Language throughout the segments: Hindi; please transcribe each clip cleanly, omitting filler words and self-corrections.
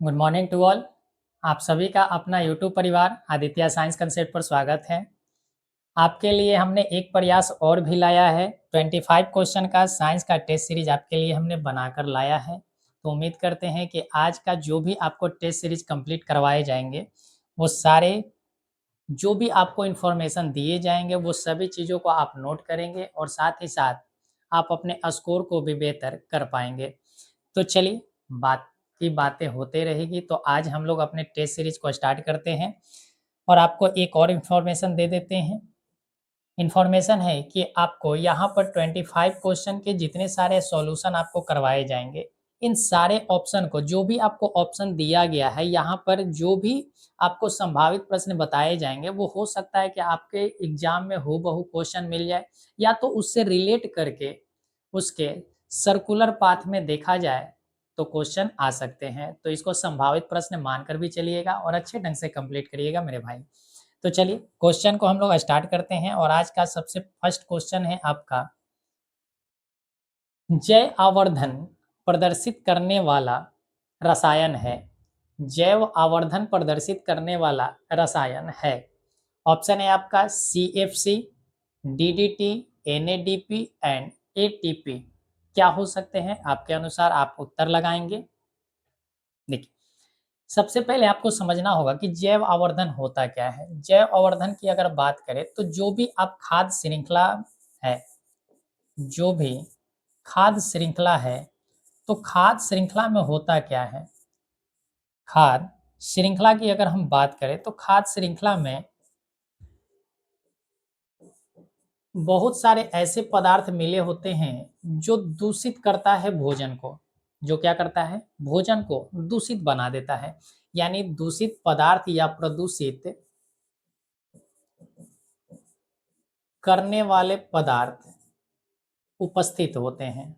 Good morning to all. आप सभी का अपना यूट्यूब परिवार आदित्य साइंस कंसेप्ट पर स्वागत है। आपके लिए हमने एक प्रयास और भी लाया है। 25 क्वेश्चन का साइंस का टेस्ट सीरीज आपके लिए हमने बनाकर लाया है। तो उम्मीद करते हैं कि आज का जो भी आपको टेस्ट सीरीज कंप्लीट करवाए जाएंगे, वो सारे जो भी आपको इन्फॉर्मेशन दिए जाएंगे वो सभी चीज़ों को आप नोट करेंगे और साथ ही साथ आप अपने स्कोर को भी बेहतर कर पाएंगे। तो चलिए, बात की बातें होते रहेगी। तो आज हम लोग अपने टेस्ट सीरीज को स्टार्ट करते हैं और आपको एक और इन्फॉर्मेशन दे देते हैं। इन्फॉर्मेशन है कि आपको यहाँ पर 25 क्वेश्चन के जितने सारे सॉल्यूशन आपको करवाए जाएंगे, इन सारे ऑप्शन को, जो भी आपको ऑप्शन दिया गया है यहाँ पर, जो भी आपको संभावित प्रश्न बताए जाएंगे, वो हो सकता है कि आपके एग्जाम में हूबहू क्वेश्चन मिल जाए, या तो उससे रिलेट करके उसके सर्कुलर पाथ में देखा जाए तो क्वेश्चन आ सकते हैं। तो इसको संभावित प्रश्न मानकर भी चलिएगा और अच्छे ढंग से कंप्लीट करिएगा मेरे भाई। तो चलिए, क्वेश्चन को हम लोग स्टार्ट करते हैं और आज का सबसे फर्स्ट क्वेश्चन है आपका, जैव आवर्धन प्रदर्शित करने वाला रसायन है। जैव आवर्धन प्रदर्शित करने वाला रसायन है। ऑप्शन है आपका CFC, DDT, NADP and ATP। क्या हो सकते हैं आपके अनुसार? आप उत्तर लगाएंगे। देखिए, सबसे पहले आपको समझना होगा कि जैव आवर्धन होता क्या है। जैव आवर्धन की अगर बात करें तो जो भी आप खाद्य श्रृंखला है, जो भी खाद्य श्रृंखला है, तो खाद्य श्रृंखला में होता क्या है। खाद्य श्रृंखला की अगर हम बात करें तो खाद्य श्रृंखला में बहुत सारे ऐसे पदार्थ मिले होते हैं जो दूषित करता है भोजन को। जो क्या करता है? भोजन को दूषित बना देता है। यानी दूषित पदार्थ या प्रदूषित करने वाले पदार्थ उपस्थित होते हैं।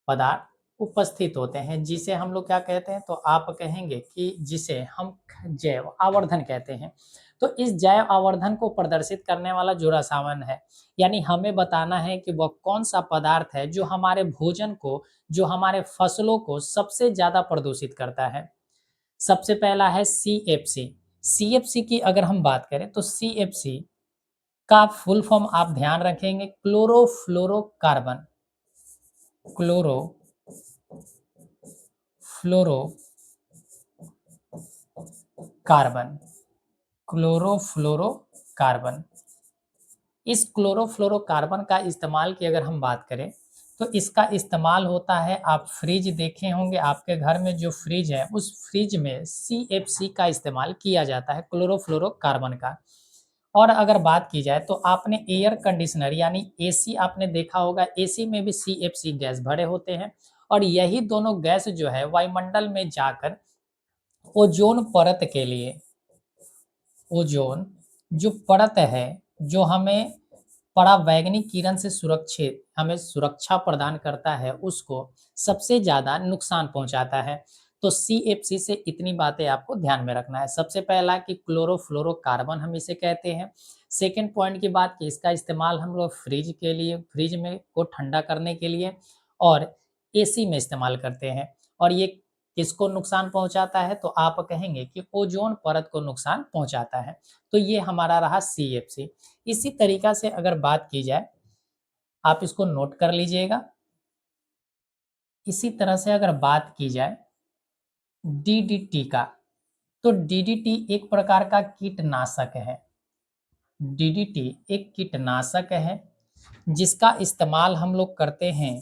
पदार्थ उपस्थित होते हैं जिसे हम लोग क्या कहते हैं? तो आप कहेंगे कि जिसे हम जैव आवर्धन कहते हैं। तो इस जैव आवर्धन को प्रदर्शित करने वाला जो रसायन है, यानी हमें बताना है कि वह कौन सा पदार्थ है जो हमारे भोजन को, जो हमारे फसलों को सबसे ज्यादा प्रदूषित करता है। सबसे पहला है CFC। CFC की अगर हम बात करें तो CFC का फुल फॉर्म आप ध्यान रखेंगे, क्लोरोफ्लोरोकार्बन। क्लोरो फ्लोरो कार्बन। क्लोरोफ्लोरोकार्बन। इस क्लोरोफ्लोरोकार्बन का इस्तेमाल की अगर हम बात करें तो इसका इस्तेमाल होता है, आप फ्रिज देखे होंगे, आपके घर में जो फ्रिज है उस फ्रिज में CFC का इस्तेमाल किया जाता है, क्लोरोफ्लोरोकार्बन का। और अगर बात की जाए तो आपने एयर कंडीशनर यानी AC आपने देखा होगा, AC में भी CFC गैस भरे होते हैं। और यही दोनों गैस जो है वायुमंडल में जाकर ओजोन परत के लिए, ओजोन जो परत है, जो हमें परावैंगनिक किरण से सुरक्षित, हमें सुरक्षा प्रदान करता है, उसको सबसे ज़्यादा नुकसान पहुंचाता है। तो CFC से इतनी बातें आपको ध्यान में रखना है। सबसे पहला कि क्लोरोफ्लोरोकार्बन हम इसे कहते हैं। सेकंड पॉइंट की बात कि इसका इस्तेमाल हम लोग फ्रिज के लिए, फ्रिज में को ठंडा करने के लिए और AC में इस्तेमाल करते हैं। और ये किसको नुकसान पहुंचाता है? तो आप कहेंगे कि ओजोन परत को नुकसान पहुंचाता है। तो ये हमारा रहा CFC। इसी तरीका से अगर बात की जाए, आप इसको नोट कर लीजिएगा। इसी तरह से अगर बात की जाए DDT का, तो DDT एक प्रकार का कीटनाशक है। DDT एक कीटनाशक है जिसका इस्तेमाल हम लोग करते हैं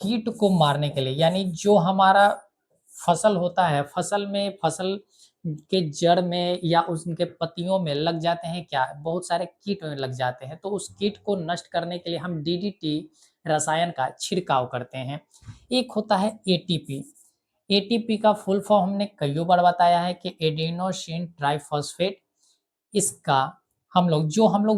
कीट को मारने के लिए। यानी जो हमारा फसल होता है, फसल में, फसल के जड़ में या उनके पत्तियों में लग जाते हैं क्या, बहुत सारे कीट लग जाते हैं, तो उस कीट को नष्ट करने के लिए हम DDT रसायन का छिड़काव करते हैं। एक होता है ATP। ATP का फुल फॉर्म हमने कईयों बार बताया है कि एडिनोसिन ट्राइफॉस्फेट। इसका हम लोग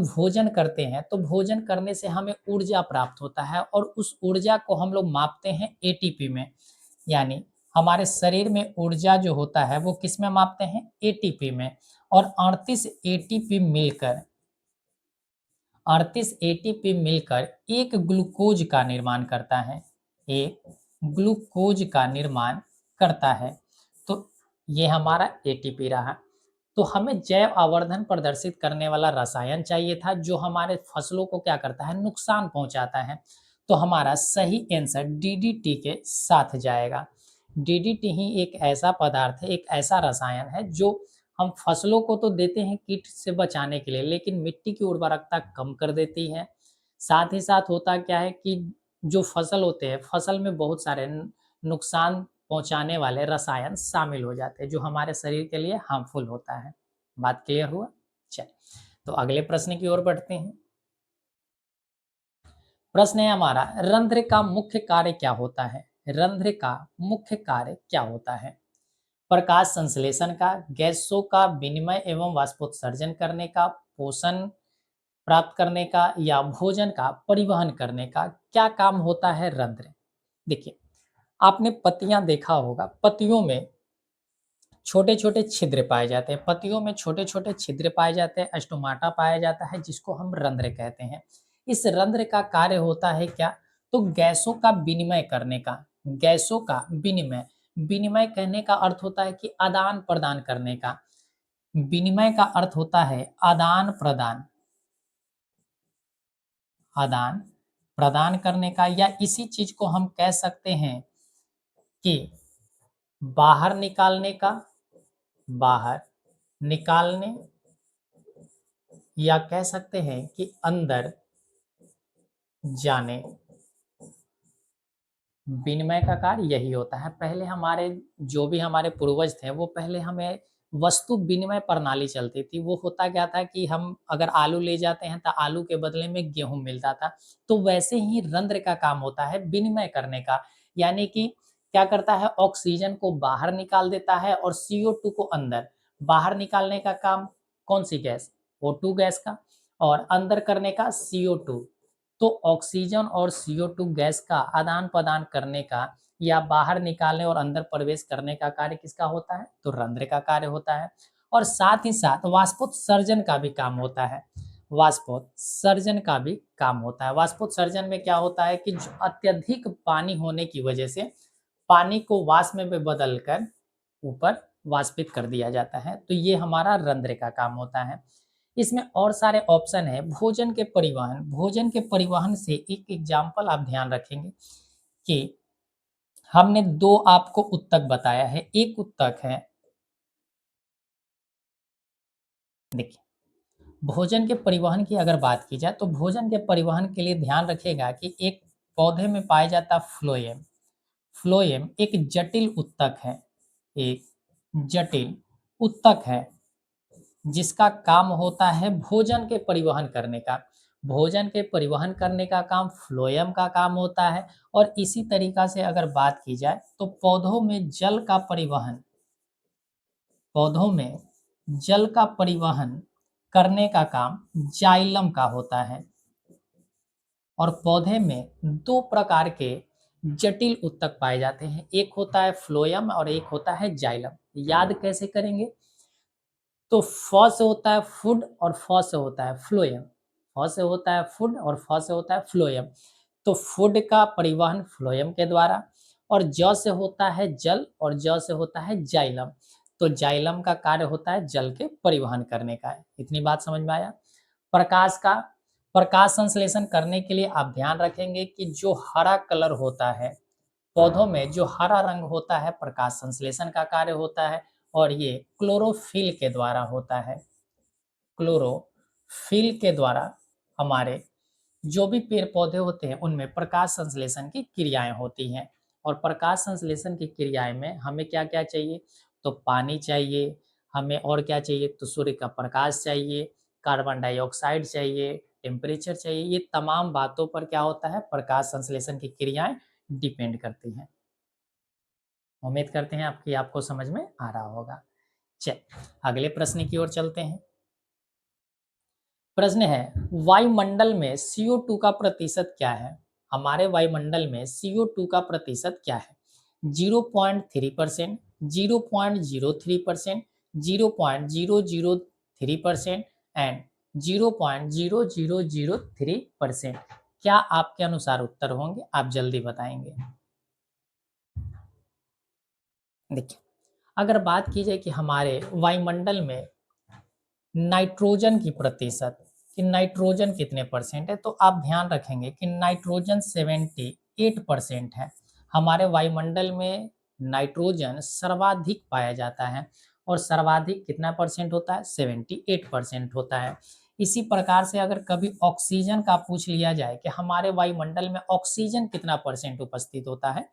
भोजन करते हैं तो भोजन करने से हमें ऊर्जा प्राप्त होता है और उस ऊर्जा को हम लोग मापते हैं ATP में। यानी हमारे शरीर में ऊर्जा जो होता है वो किस में मापते हैं? ATP में। और 38 ATP मिलकर एक ग्लूकोज का निर्माण करता है। एक ग्लूकोज का निर्माण करता है। तो ये हमारा एटीपी रहा। तो हमें जैव आवर्धन प्रदर्शित करने वाला रसायन चाहिए था जो हमारे फसलों को क्या करता है, नुकसान पहुंचाता है। तो हमारा सही आंसर डीडीटी के साथ जाएगा। डीडीटी ही एक ऐसा पदार्थ है, एक ऐसा रसायन है जो हम फसलों को तो देते हैं कीट से बचाने के लिए, लेकिन मिट्टी की उर्वरकता कम कर देती है। साथ ही साथ होता क्या है कि जो फसल होते हैं, फसल में बहुत सारे नुकसान पहुंचाने वाले रसायन शामिल हो जाते हैं जो हमारे शरीर के लिए हार्मफुल होता है। बात क्लियर हुआ? चलिए, तो अगले प्रश्न की ओर बढ़ते हैं। प्रश्न है हमारा, रंध्र का मुख्य कार्य क्या होता है? रंध्र का मुख्य कार्य क्या होता है? प्रकाश संश्लेषण का, गैसों का विनिमय एवं वाष्पोत्सर्जन करने का, पोषण प्राप्त करने का, या भोजन का परिवहन करने का क्या काम होता है रंध्र? देखिए, आपने पत्तियां देखा होगा, पत्तियों में छोटे छोटे छिद्र पाए जाते हैं, पत्तियों में छोटे छोटे छिद्र पाए जाते हैं, स्टोमाटा पाया जाता है जिसको हम रंध्र कहते हैं। इस रंध्र का कार्य होता है क्या? तो गैसों का विनिमय करने का। गैसों का विनिमय, विनिमय कहने का अर्थ होता है कि आदान प्रदान करने का। विनिमय का अर्थ होता है आदान प्रदान, आदान प्रदान करने का, या इसी चीज को हम कह सकते हैं कि बाहर निकालने का, बाहर निकालने, या कह सकते हैं कि अंदर जाने। विनिमय का कार्य यही होता है। पहले हमारे जो भी हमारे पूर्वज थे वो पहले हमें वस्तु विनिमय प्रणाली चलती थी। वो होता क्या था कि हम अगर आलू ले जाते हैं तो आलू के बदले में गेहूं मिलता था। तो वैसे ही रंध्र का काम होता है विनिमय करने का, यानी कि क्या करता है, ऑक्सीजन को बाहर निकाल देता है और CO2 को अंदर। बाहर निकालने का काम कौन सी गैस, O2 गैस का, और अंदर करने का CO2। तो ऑक्सीजन और CO2 गैस का आदान प्रदान करने का या बाहर निकालने और अंदर प्रवेश करने का कार्य किसका होता है? तो रंध्र का कार्य होता है। और साथ ही साथ वाष्पोत्सर्जन का भी काम होता है। वाष्पोत्सर्जन का भी काम होता है। वाष्पोत्सर्जन में क्या होता है कि जो अत्यधिक पानी होने की वजह से पानी को वाष्प में बदलकर ऊपर वाष्पित कर दिया जाता है। तो ये हमारा रंध्र का काम होता है। इसमें और सारे ऑप्शन है। भोजन के परिवहन, भोजन के परिवहन से एक एग्जाम्पल आप ध्यान रखेंगे कि हमने दो आपको उत्तक बताया है। एक उत्तक है, देखिए, भोजन के परिवहन की अगर बात की जाए तो भोजन के परिवहन के लिए ध्यान रखिएगा कि एक पौधे में पाया जाता फ्लोएम। फ्लोएम एक जटिल उत्तक है, एक जटिल उत्तक है जिसका काम होता है भोजन के परिवहन करने का। भोजन के परिवहन करने का काम फ्लोएम का काम होता है। और इसी तरीका से अगर बात की जाए तो पौधों में जल का परिवहन, पौधों में जल का परिवहन करने का काम जाइलम का होता है। और पौधे में दो प्रकार के जटिल उत्तक पाए जाते हैं, एक होता है फ्लोएम और एक होता है जाइलम। याद कैसे करेंगे? तो फ से होता है फूड और फ से होता है फ्लोएम। फ से होता है फूड और फ से होता है फ्लोएम। तो फूड का परिवहन फ्लोएम के द्वारा, और ज से होता है जल और ज से होता है जाइलम। तो जाइलम का कार्य होता है जल के परिवहन करने का। इतनी बात समझ में आया? प्रकाश का, प्रकाश संश्लेषण करने के लिए आप ध्यान रखेंगे कि जो हरा कलर होता है, पौधों में जो हरा रंग होता है प्रकाश संश्लेषण का कार्य होता है। और ये क्लोरोफिल के द्वारा होता है। क्लोरोफिल के द्वारा हमारे जो भी पेड़ पौधे होते हैं उनमें प्रकाश संश्लेषण की क्रियाएं होती हैं। और प्रकाश संश्लेषण की क्रियाएं में हमें क्या क्या चाहिए? तो पानी चाहिए, हमें और क्या चाहिए? तो सूर्य का प्रकाश चाहिए, कार्बन डाइऑक्साइड चाहिए, टेम्परेचर चाहिए। ये तमाम बातों पर क्या होता है? प्रकाश संश्लेषण की क्रियाएं डिपेंड करती हैं। उम्मीद करते हैं आपकी आपको समझ में आ रहा होगा। चल, अगले प्रश्न की ओर चलते हैं। प्रश्न है, वायुमंडल में CO2 का प्रतिशत क्या है? हमारे वायुमंडल में CO2 का प्रतिशत क्या है? 0.3%, 0.03%, 0.003% एंड 0.0003%। क्या आपके अनुसार उत्तर होंगे? आप जल्दी बताएंगे। देखिए, अगर बात की जाए कि हमारे वायुमंडल में नाइट्रोजन की प्रतिशत, कि नाइट्रोजन कितने परसेंट है, तो आप ध्यान रखेंगे कि नाइट्रोजन 78% है। हमारे वायुमंडल में नाइट्रोजन सर्वाधिक पाया जाता है और सर्वाधिक कितना परसेंट होता है? 78% होता है। इसी प्रकार से अगर कभी ऑक्सीजन का पूछ लिया जाए कि हमारे वायुमंडल में ऑक्सीजन कितना परसेंट उपस्थित होता है,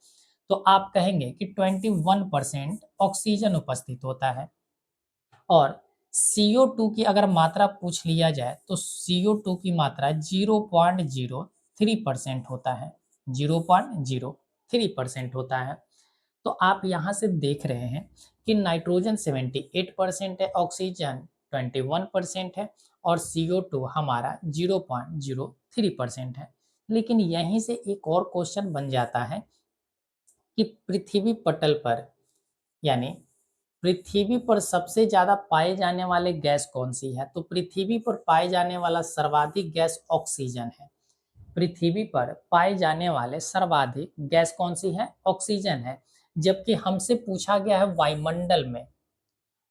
तो आप कहेंगे कि 21% ऑक्सीजन उपस्थित होता है। और CO2 की अगर मात्रा पूछ लिया जाए तो CO2 की मात्रा 0.03% होता है, 0.03% होता है। तो आप यहाँ से देख रहे हैं कि नाइट्रोजन 78% है, ऑक्सीजन 21% है और CO2 हमारा 0.03% है। लेकिन यहीं से एक और क्वेश्चन बन जाता है कि पृथ्वी पटल पर, यानी पृथ्वी पर सबसे ज़्यादा पाए जाने वाले गैस कौन-सी है? तो पृथ्वी पर पाए जाने वाला सर्वाधिक गैस ऑक्सीजन है। पृथ्वी पर पाए जाने वाले सर्वाधिक गैस कौन-सी है? ऑक्सीजन है। जबकि हमसे पूछा गया है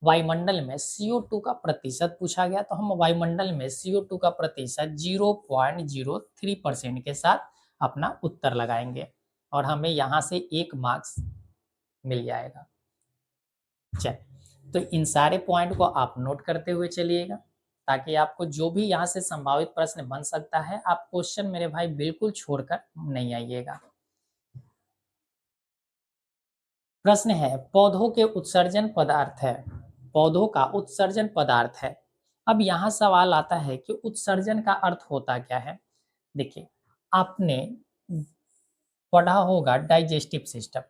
वायुमंडल में CO2 का प्रतिशत पूछा गया, तो हम वायुमंडल में CO2 का प्रतिशत 0.03% के साथ अपना उत्तर लगाएँगे और हमें यहाँ से 1 मार्क्स मिल जाएगा। चलिए, तो इन सारे पॉइंट को आप नोट करते हुए चलिएगा, ताकि आपको जो भी यहाँ से संभावित प्रश्न बन सकता है, आप क्वेश्चन मेरे भाई बिल्कुल छोड़कर नहीं आइएगा। प्रश्न है, पौधों के उत्सर्जन पदार्थ है, पौधों का उत्सर्जन पदार्थ है। अब यहाँ सवाल आता है कि उत्सर्जन का अर्थ होता क्या है? देखिए, आपने पढ़ा होगा डाइजेस्टिव सिस्टम।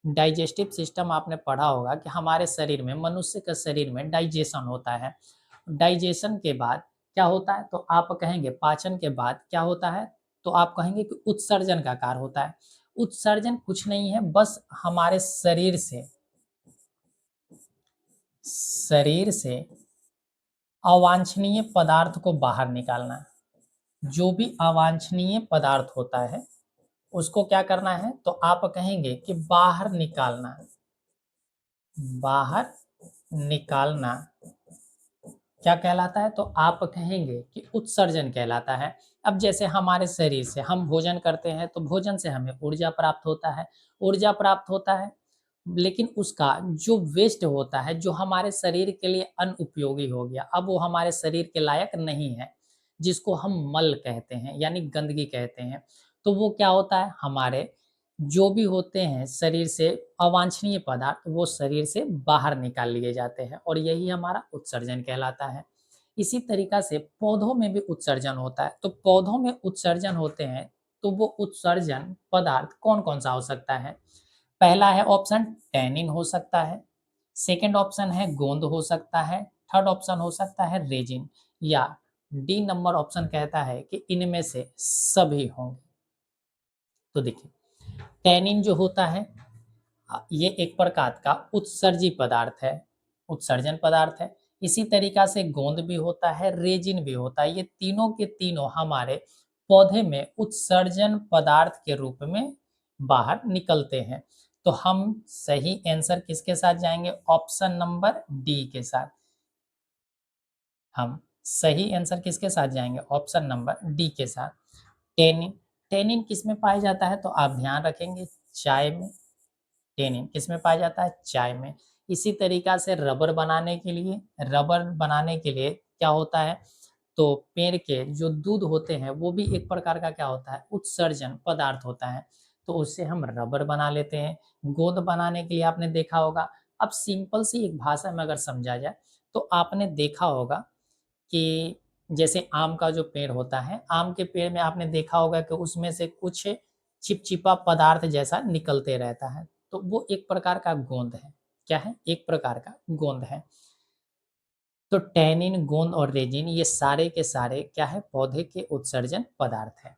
डाइजेस्टिव सिस्टम आपने पढ़ा होगा कि हमारे शरीर में, मनुष्य के शरीर में डाइजेशन होता है। डाइजेशन के बाद क्या होता है? तो आप कहेंगे पाचन के बाद क्या होता है? तो आप कहेंगे कि उत्सर्जन का कार्य होता है। उत्सर्जन कुछ नहीं है, बस हमारे शरीर से अवांछनीय पदार्थ को बाहर निकालना। जो भी अवांछनीय पदार्थ होता है उसको क्या करना है? तो आप कहेंगे कि बाहर निकालना, बाहर निकालना क्या कहलाता है? तो आप कहेंगे कि उत्सर्जन कहलाता है। अब जैसे हमारे शरीर से हम भोजन करते हैं, तो भोजन से हमें ऊर्जा प्राप्त होता है, ऊर्जा प्राप्त होता है, लेकिन उसका जो वेस्ट होता है, जो हमारे शरीर के लिए अनुपयोगी हो गया, अब वो हमारे शरीर के लायक नहीं है, जिसको हम मल कहते हैं, यानी गंदगी कहते हैं। तो वो क्या होता है? हमारे जो भी होते हैं शरीर से अवांछनीय पदार्थ, वो शरीर से बाहर निकाल लिए जाते हैं और यही हमारा उत्सर्जन कहलाता है। इसी तरीका से पौधों में भी उत्सर्जन होता है। तो पौधों में उत्सर्जन होते हैं, तो वो उत्सर्जन पदार्थ कौन-कौन सा हो सकता है? पहला है ऑप्शन टैनिन हो सकता है, सेकंड ऑप्शन है गोंद हो सकता है, थर्ड ऑप्शन हो सकता है रेजिन, या डी नंबर ऑप्शन कहता है कि इनमें से सभी होंगे। तो देखिए, टैनिन जो होता है, ये एक प्रकार का उत्सर्जी पदार्थ है, उत्सर्जन पदार्थ है। इसी तरीका से गोंद भी होता है, रेजिन भी होता है। ये तीनों के तीनों हमारे पौधे में उत्सर्जन पदार्थ के रूप में बाहर निकलते हैं। तो हम सही आंसर किसके साथ जाएंगे? ऑप्शन नंबर डी के साथ। हम सही आंसर किसके साथ जाएंगे? ऑप्शन नंबर डी के साथ। टेनिन, टेनिन किस में पाया जाता है? तो आप ध्यान रखेंगे, चाय में। टेनिन किसमें पाया जाता है? चाय में। इसी तरीका से रबर बनाने के लिए क्या होता है? तो पेड़ के जो दूध होते हैं, वो भी एक प्रकार का क्या होता है? उत्सर्जन पदार्थ होता है। तो उससे हम रबर बना लेते हैं। गोंद बनाने के लिए आपने देखा होगा। अब सिंपल सी एक भाषा में अगर समझा जाए, तो आपने देखा होगा कि जैसे आम का जो पेड़ होता है, आम के पेड़ में आपने देखा होगा कि उसमें से कुछ चिपचिपा पदार्थ जैसा निकलते रहता है, तो वो एक प्रकार का गोंद है। क्या है? एक प्रकार का गोंद है। तो टैनिन, गोंद और रेजिन, ये सारे के सारे क्या है? पौधे के उत्सर्जन पदार्थ है।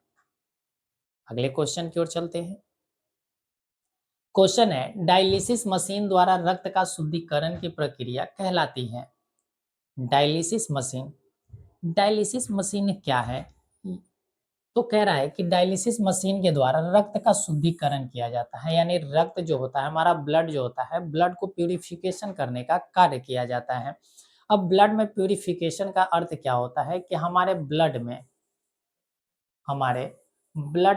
अगले क्वेश्चन की ओर चलते हैं। क्वेश्चन है, डायलिसिस मशीन द्वारा रक्त का शुद्धिकरण की प्रक्रिया कहलाती है। डायलिसिस मशीन, डायलिसिस मशीन क्या है? तो कह रहा है कि डायलिसिस मशीन के द्वारा रक्त का शुद्धिकरण किया जाता है, यानी रक्त जो होता है, हमारा ब्लड जो होता है, ब्लड को प्यूरिफिकेशन करने का कार्य किया जाता है। अब ब्लड में प्यूरिफिकेशन का अर्थ क्या होता है कि हमारे ब्लड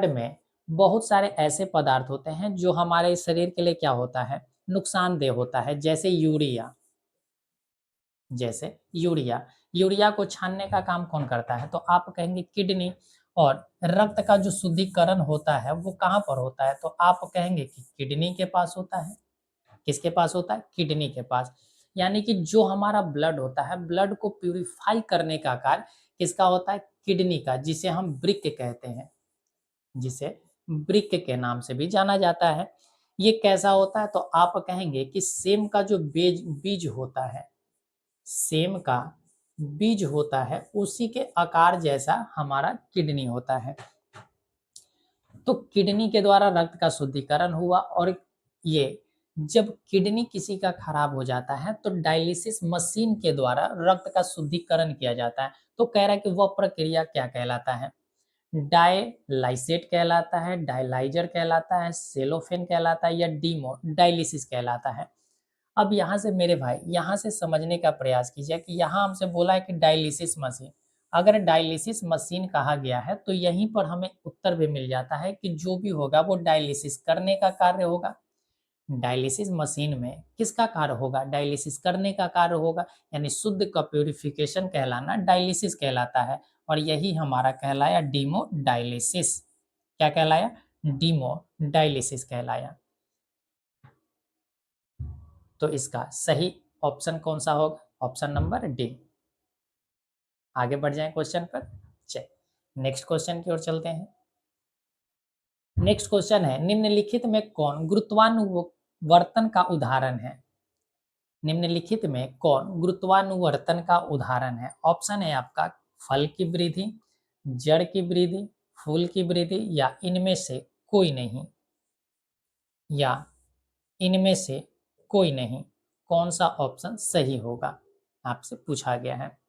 में बहुत सारे ऐसे पदार्थ होते हैं जो हमारे शरीर के लिए क्या होता है, नुकसानदेह होता है, जैसे यूरिया। यूरिया को छानने का काम कौन करता है? तो आप कहेंगे किडनी। और रक्त का जो शुद्धिकरण होता है वो कहाँ पर होता है? तो आप कहेंगे कि किडनी के पास होता है। किसके पास होता है? किडनी के पास। यानी कि जो हमारा ब्लड होता है, ब्लड को प्यूरिफाई करने का कार्य किसका होता है? किडनी का, जिसे हम वृक्क कहते हैं, जिसे वृक्क के नाम से भी जाना जाता है। ये कैसा होता है? तो आप कहेंगे कि सेम का जो बीज बीज होता है, सेम का बीज होता है, उसी के आकार जैसा हमारा किडनी होता है। तो किडनी के द्वारा रक्त का शुद्धिकरण हुआ, और ये जब किडनी किसी का खराब हो जाता है तो डायलिसिस मशीन के द्वारा रक्त का शुद्धिकरण किया जाता है। तो कह रहा है कि वह प्रक्रिया क्या कहलाता है? डायलाइसेट कहलाता है, डायलाइजर कहलाता है, सेलोफेन कहलाता है, या डीमो डायलिसिस कहलाता है। अब यहाँ से मेरे भाई, यहाँ से समझने का प्रयास कीजिए कि यहाँ हमसे बोला है कि डायलिसिस मशीन। अगर डायलिसिस मशीन कहा गया है तो यहीं पर हमें उत्तर भी मिल जाता है कि जो भी होगा वो डायलिसिस करने का कार्य होगा। डायलिसिस मशीन में किसका कार्य होगा? डायलिसिस करने का कार्य होगा, यानी शुद्ध का प्यूरिफिकेशन कहलाना डायलिसिस कहलाता है। और यही हमारा कहलाया डीमो डायलिसिस। क्या कहलाया? डीमो डायलिसिस कहलाया। तो इसका सही ऑप्शन कौन सा होगा? Option number D. आगे बढ़ जाएं क्वेश्चन पर। चलिए नेक्स्ट क्वेश्चन की ओर चलते हैं। नेक्स्ट क्वेश्चन है, निम्नलिखित में कौन गुरुत्वानुवर्तन का उदाहरण है? निम्नलिखित में कौन गुरुत्वानुवर्तन का उदाहरण है? ऑप्शन है आपका फल की वृद्धि, जड़ की वृद्धि, फूल की वृद्धि, या इनमें से कोई नहीं, या इनमें से कोई नहीं। कौन सा ऑप्शन सही होगा, आपसे पूछा गया है।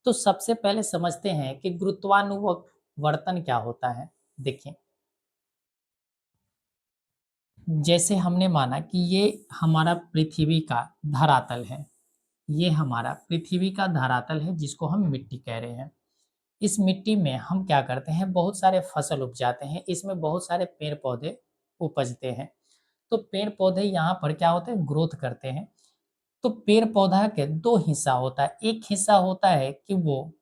तो सबसे पहले समझते हैं कि गुरुत्वानुवर्तन क्या होता है। देखिए, जैसे हमने माना कि ये हमारा पृथ्वी का धरातल है, ये हमारा पृथ्वी का धरातल है जिसको हम मिट्टी कह रहे हैं। इस मिट्टी में हम क्या करते हैं? बहुत सारे फसल उपजाते हैं, इसमें बहुत सारे पेड़ पौधे उपजते हैं। तो पेड़ पौधे यहाँ पर क्या होते हैं? ग्रोथ करते हैं। तो पेड़ पौधा के दो हिस्सा होता है। एक हिस्सा होता है कि वो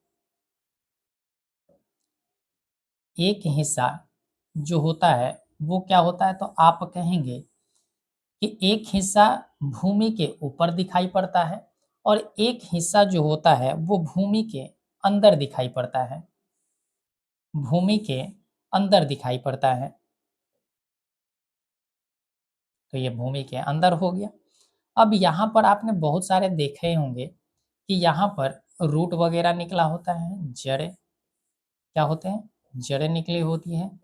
एक हिस्सा जो होता है वो क्या होता है? तो आप कहेंगे कि एक हिस्सा भूमि के ऊपर दिखाई पड़ता है, और एक हिस्सा जो होता है वो भूमि के अंदर दिखाई पड़ता है। भूमि के अंदर दिखाई पड़ता है। तो ये भूमि के अंदर हो गया। अब यहाँ पर आपने बहुत सारे देखे होंगे कि यहाँ पर रूट वगैरह निकला होता है, जड़ें क्या होते हैं? जड़ें निकली होती हैं।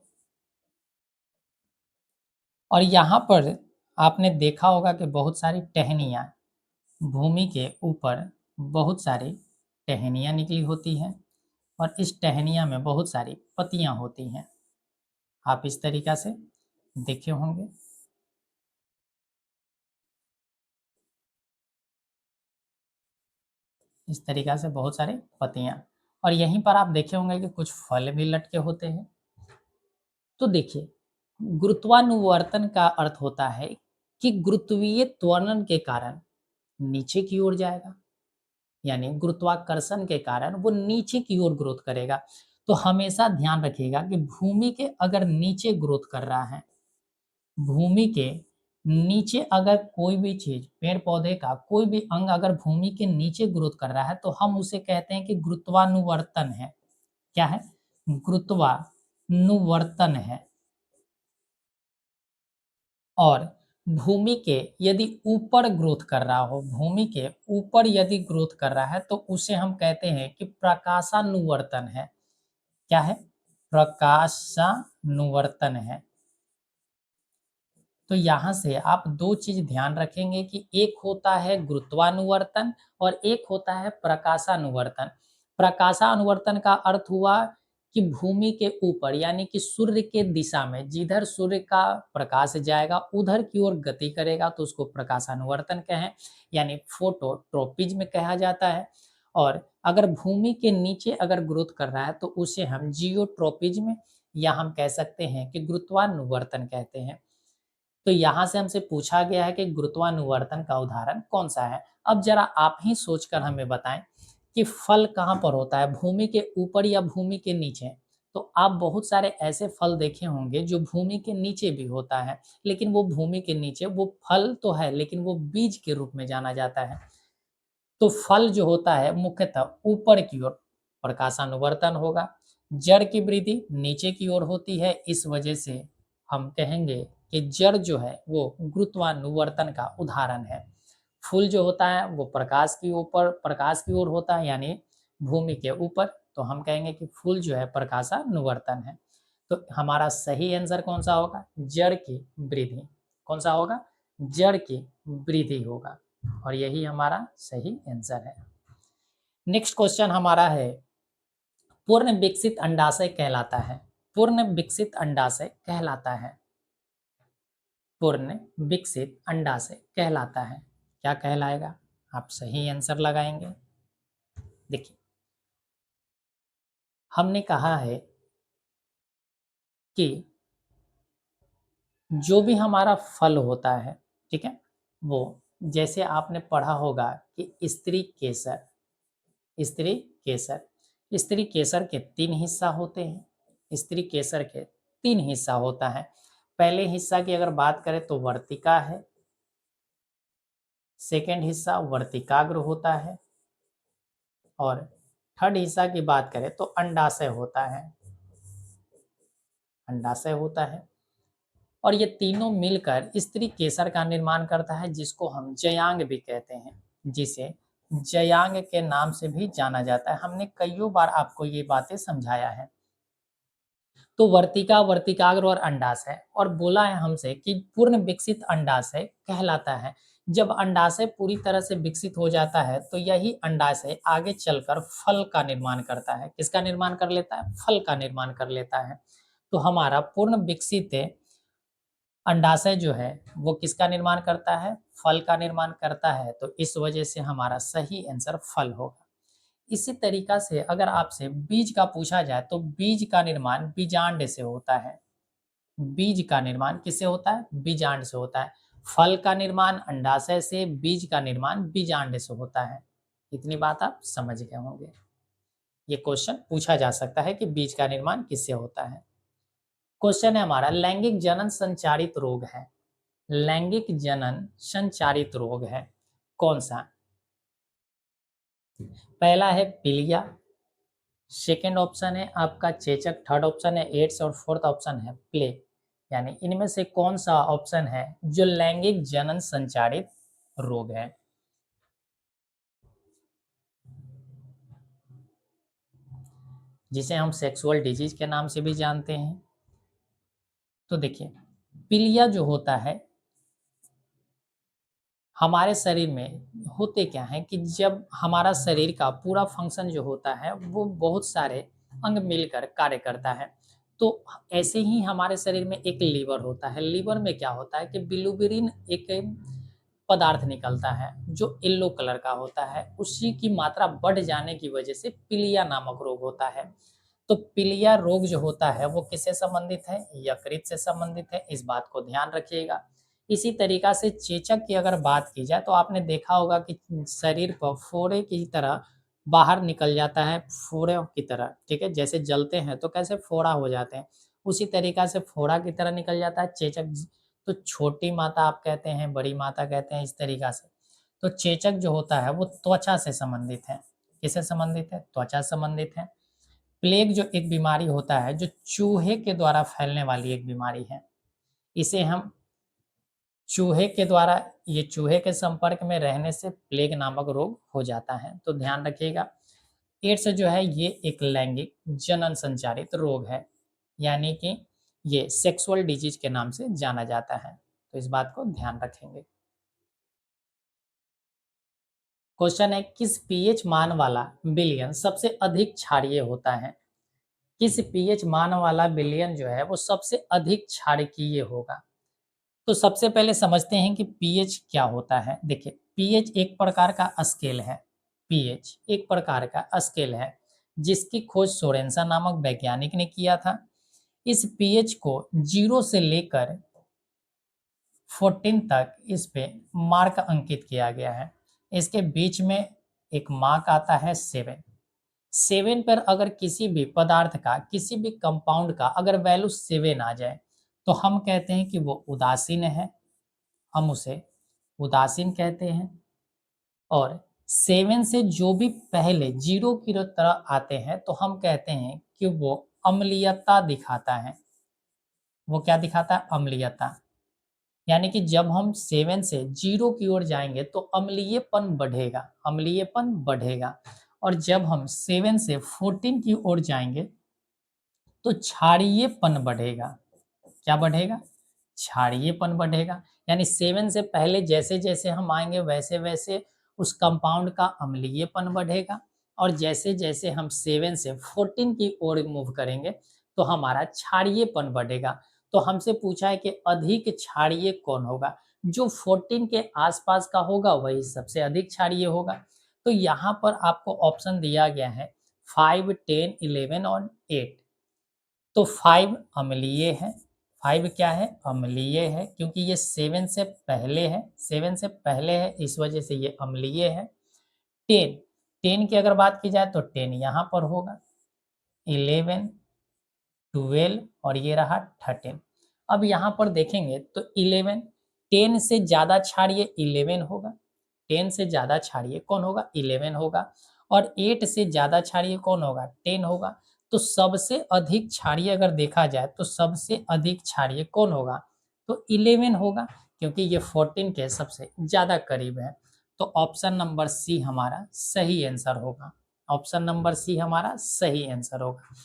और यहाँ पर आपने देखा होगा कि बहुत सारी टहनियाँ, भूमि के ऊपर बहुत सारी टहनियाँ निकली होती हैं, और इस टहनियाँ में बहुत सारी पत्तियाँ होती हैं। आप इस तरीक़ा से देखे होंगे। इस तरीक़ा से बहुत सारी पत्तियाँ, और यहीं पर आप देखे होंगे कि कुछ फल भी लटके होते हैं। तो देखिए, गुरुत्वानुवर्तन का अर्थ होता है कि गुरुत्वीय त्वरण के कारण नीचे की ओर जाएगा, यानी गुरुत्वाकर्षण के कारण वो नीचे की ओर ग्रोथ करेगा। तो हमेशा ध्यान रखिएगा कि भूमि के अगर नीचे ग्रोथ कर रहा है, भूमि के नीचे अगर कोई भी चीज़, पेड़ पौधे का कोई भी अंग अगर भूमि के नीचे ग्रोथ कर रहा है तो हम उसे कहते हैं कि गुरुत्वानुवर्तन है। क्या है? गुरुत्वानुवर्तन है। और भूमि के यदि ऊपर ग्रोथ कर रहा हो, भूमि के ऊपर यदि ग्रोथ कर रहा है तो उसे हम कहते हैं कि प्रकाशानुवर्तन है। क्या है? प्रकाशानुवर्तन है। तो यहाँ से आप दो चीज़ ध्यान रखेंगे कि एक होता है गुरुत्वानुवर्तन और एक होता है प्रकाशानुवर्तन। प्रकाशानुवर्तन का अर्थ हुआ कि भूमि के ऊपर यानी कि सूर्य के दिशा में जिधर सूर्य का प्रकाश जाएगा उधर की ओर गति करेगा तो उसको प्रकाशानुवर्तन कहें यानी फोटोट्रोपिज्म कहा जाता है। और अगर भूमि के नीचे अगर ग्रोथ कर रहा है तो उसे हम जियोट्रोपिज्म या हम कह सकते हैं कि गुरुत्वानुवर्तन कहते हैं। तो यहाँ से हमसे पूछा गया है कि गुरुत्वानुवर्तन का उदाहरण कौन सा है। अब जरा आप ही सोचकर हमें बताएं कि फल कहाँ पर होता है, भूमि के ऊपर या भूमि के नीचे। तो आप बहुत सारे ऐसे फल देखे होंगे जो भूमि के नीचे भी होता है, लेकिन वो भूमि के नीचे वो फल तो है लेकिन वो बीज के रूप में जाना जाता है। तो फल जो होता है मुख्यतः ऊपर की ओर प्रकाशानुवर्तन होगा। जड़ की वृद्धि नीचे की ओर होती है, इस वजह से हम कहेंगे कि जड़ जो है वो गुरुत्वानुवर्तन का उदाहरण है। फूल जो होता है वो प्रकाश की ओर होता है यानी भूमि के ऊपर, तो हम कहेंगे कि फूल जो है प्रकाशानुवर्तन है। तो हमारा सही आंसर कौन सा होगा? जड़ की वृद्धि। कौन सा होगा? जड़ की वृद्धि होगा और यही हमारा सही आंसर है। नेक्स्ट क्वेश्चन हमारा है पूर्ण विकसित अंडाशय कहलाता है। पूर्ण विकसित अंडाशय कहलाता है। पूर्ण विकसित अंडाशय कहलाता है। क्या कहलाएगा? आप सही आंसर लगाएंगे। देखिए हमने कहा है कि जो भी हमारा फल होता है, ठीक है, वो जैसे आपने पढ़ा होगा कि स्त्री केसर, स्त्री केसर, स्त्री केसर के 3 हिस्सा होते हैं। स्त्री केसर के 3 हिस्सा होता है। पहले हिस्सा की अगर बात करें तो वर्तिका है, सेकंड हिस्सा वर्तिकाग्र होता है और थर्ड हिस्सा की बात करें तो अंडाशय होता है। अंडाशय होता है और ये तीनों मिलकर स्त्री केसर का निर्माण करता है जिसको हम जयांग भी कहते हैं, जिसे जयांग के नाम से भी जाना जाता है। हमने कईयों बार आपको ये बातें समझाया है। तो वर्तिका, वर्तिकाग्र और अंडाशय, और बोला है हमसे कि पूर्ण विकसित अंडाशय कहलाता है। जब अंडाशय पूरी तरह से विकसित हो जाता है तो यही अंडाशय आगे चलकर फल का निर्माण करता है। किसका निर्माण कर लेता है? फल का निर्माण कर लेता है। तो हमारा पूर्ण विकसित अंडाशय जो है वो किसका निर्माण करता है? फल का निर्माण करता है। तो इस वजह से हमारा सही आंसर फल होगा। इसी तरीका से अगर आपसे बीज का पूछा जाए तो बीज का निर्माण बीजांड से होता है। बीज का निर्माण किससे होता है? बीजांड से होता है। फल का निर्माण अंडाशय से, बीज का निर्माण बीजांड से होता है। इतनी बात आप समझ गए होंगे। ये क्वेश्चन पूछा जा सकता है कि बीज का निर्माण किससे होता है। क्वेश्चन है हमारा लैंगिक जनन संचारित रोग है। लैंगिक जनन संचारित रोग है कौन सा? पहला है पीलिया, सेकेंड ऑप्शन है आपका चेचक, थर्ड ऑप्शन है एड्स और फोर्थ ऑप्शन है प्लेग। यानी इनमें से कौन सा ऑप्शन है जो लैंगिक जनन संचारित रोग है? जिसे हम सेक्सुअल डिजीज के नाम से भी जानते हैं। तो देखिए पीलिया जो होता है हमारे शरीर में होते क्या है कि जब हमारा शरीर का पूरा फंक्शन जो होता है वो बहुत सारे अंग मिलकर कार्य करता है। तो ऐसे ही हमारे शरीर में एक लीवर होता है। लीवर में क्या होता है कि बिलुबिरिन एक पदार्थ निकलता है जो येलो कलर का होता है। उसी की मात्रा बढ़ जाने की वजह से पीलिया नामक रोग होता है। तो पीलिया रोग जो होता है वो किससे संबंधित है? यकृत से संबंधित है। इस बात को ध्यान रखिएगा। इसी तरीका से चेचक की अगर बात की जाए तो आपने देखा होगा कि शरीर पर फोड़े की तरह बाहर निकल जाता है, फोड़े की तरह, ठीक है, जैसे जलते हैं तो कैसे फोड़ा हो जाते हैं, उसी तरीका से फोड़ा की तरह निकल जाता है चेचक। तो छोटी माता आप कहते हैं, बड़ी माता कहते हैं, इस तरीका से। तो चेचक जो होता है वो त्वचा से संबंधित है। किससे संबंधित है? त्वचा से संबंधित है। प्लेग जो एक बीमारी होता है जो चूहे के द्वारा फैलने वाली एक बीमारी है। इसे हम चूहे के द्वारा, ये चूहे के संपर्क में रहने से प्लेग नामक रोग हो जाता है। तो ध्यान रखिएगा। एड्स जो है ये एक लैंगिक जनन संचारित रोग है, यानी कि ये सेक्सुअल डिजीज के नाम से जाना जाता है। तो इस बात को ध्यान रखेंगे। क्वेश्चन है किस पीएच मान वाला विलयन सबसे अधिक क्षारीय होता है? किस पीएच मान वाला विलयन जो है वो सबसे अधिक क्षारकीय होगा। तो सबसे पहले समझते हैं कि पीएच क्या होता है। देखिए, पीएच एक प्रकार का स्केल है। पीएच एक प्रकार का स्केल है जिसकी खोज सोरेनसन नामक वैज्ञानिक ने किया था। इस पीएच को 0 से लेकर 14 तक इस पे मार्क अंकित किया गया है। इसके बीच में एक मार्क आता है 7। 7 पर अगर किसी भी पदार्थ का, किसी भी कंपाउंड का अगर वैल्यू 7 आ जाए तो हम कहते हैं कि वो उदासीन है, हम उसे उदासीन कहते हैं। और 7 से जो भी पहले 0 की तरह आते हैं तो हम कहते हैं कि वो अम्लीयता दिखाता है। वो क्या दिखाता है? अम्लीयता। यानी कि जब हम 7 से 0 की ओर जाएँगे तो अम्लीयपन बढ़ेगा, अम्लीयपन बढ़ेगा। और जब हम 7 से 14 की ओर जाएँगे तो क्षारीयपन बढ़ेगा। क्या बढ़ेगा? क्षारीयपन बढ़ेगा। यानी 7 से पहले जैसे-जैसे हम आएँगे वैसे-वैसे उस कंपाउंड का अम्लीयपन बढ़ेगा, और जैसे-जैसे हम 7 से 14 की ओर मूव करेंगे तो हमारा क्षारीयपन बढ़ेगा। तो हमसे पूछा है कि अधिक क्षारीय कौन होगा? जो 14 के आस-पास का होगा वही सबसे अधिक क्षारीय होगा। तो यहाँ पर आपको ऑप्शन दिया गया है 5, 10, 11 और 8। तो 5 अम्लीय है। 5 क्या है? अम्लीय है, क्योंकि ये 7 से पहले है, 7 से पहले है, इस वजह से ये अम्लीय है। 10, 10 की अगर बात की जाए तो 10 यहाँ पर होगा। 11, 12 और ये रहा 13। अब यहाँ पर देखेंगे तो 11, 10 से ज़्यादा क्षारीय 11 होगा। 10 से ज़्यादा क्षारीय कौन होगा? 11 होगा। और 8 से ज़्यादा क्षारीय कौन होगा? 10 होगा। तो सबसे अधिक क्षारीय अगर देखा जाए तो सबसे अधिक क्षारीय कौन होगा? तो 11 होगा, क्योंकि ये 14 के सबसे ज़्यादा करीब है। तो ऑप्शन नंबर सी हमारा सही आंसर होगा। ऑप्शन नंबर सी हमारा सही आंसर होगा।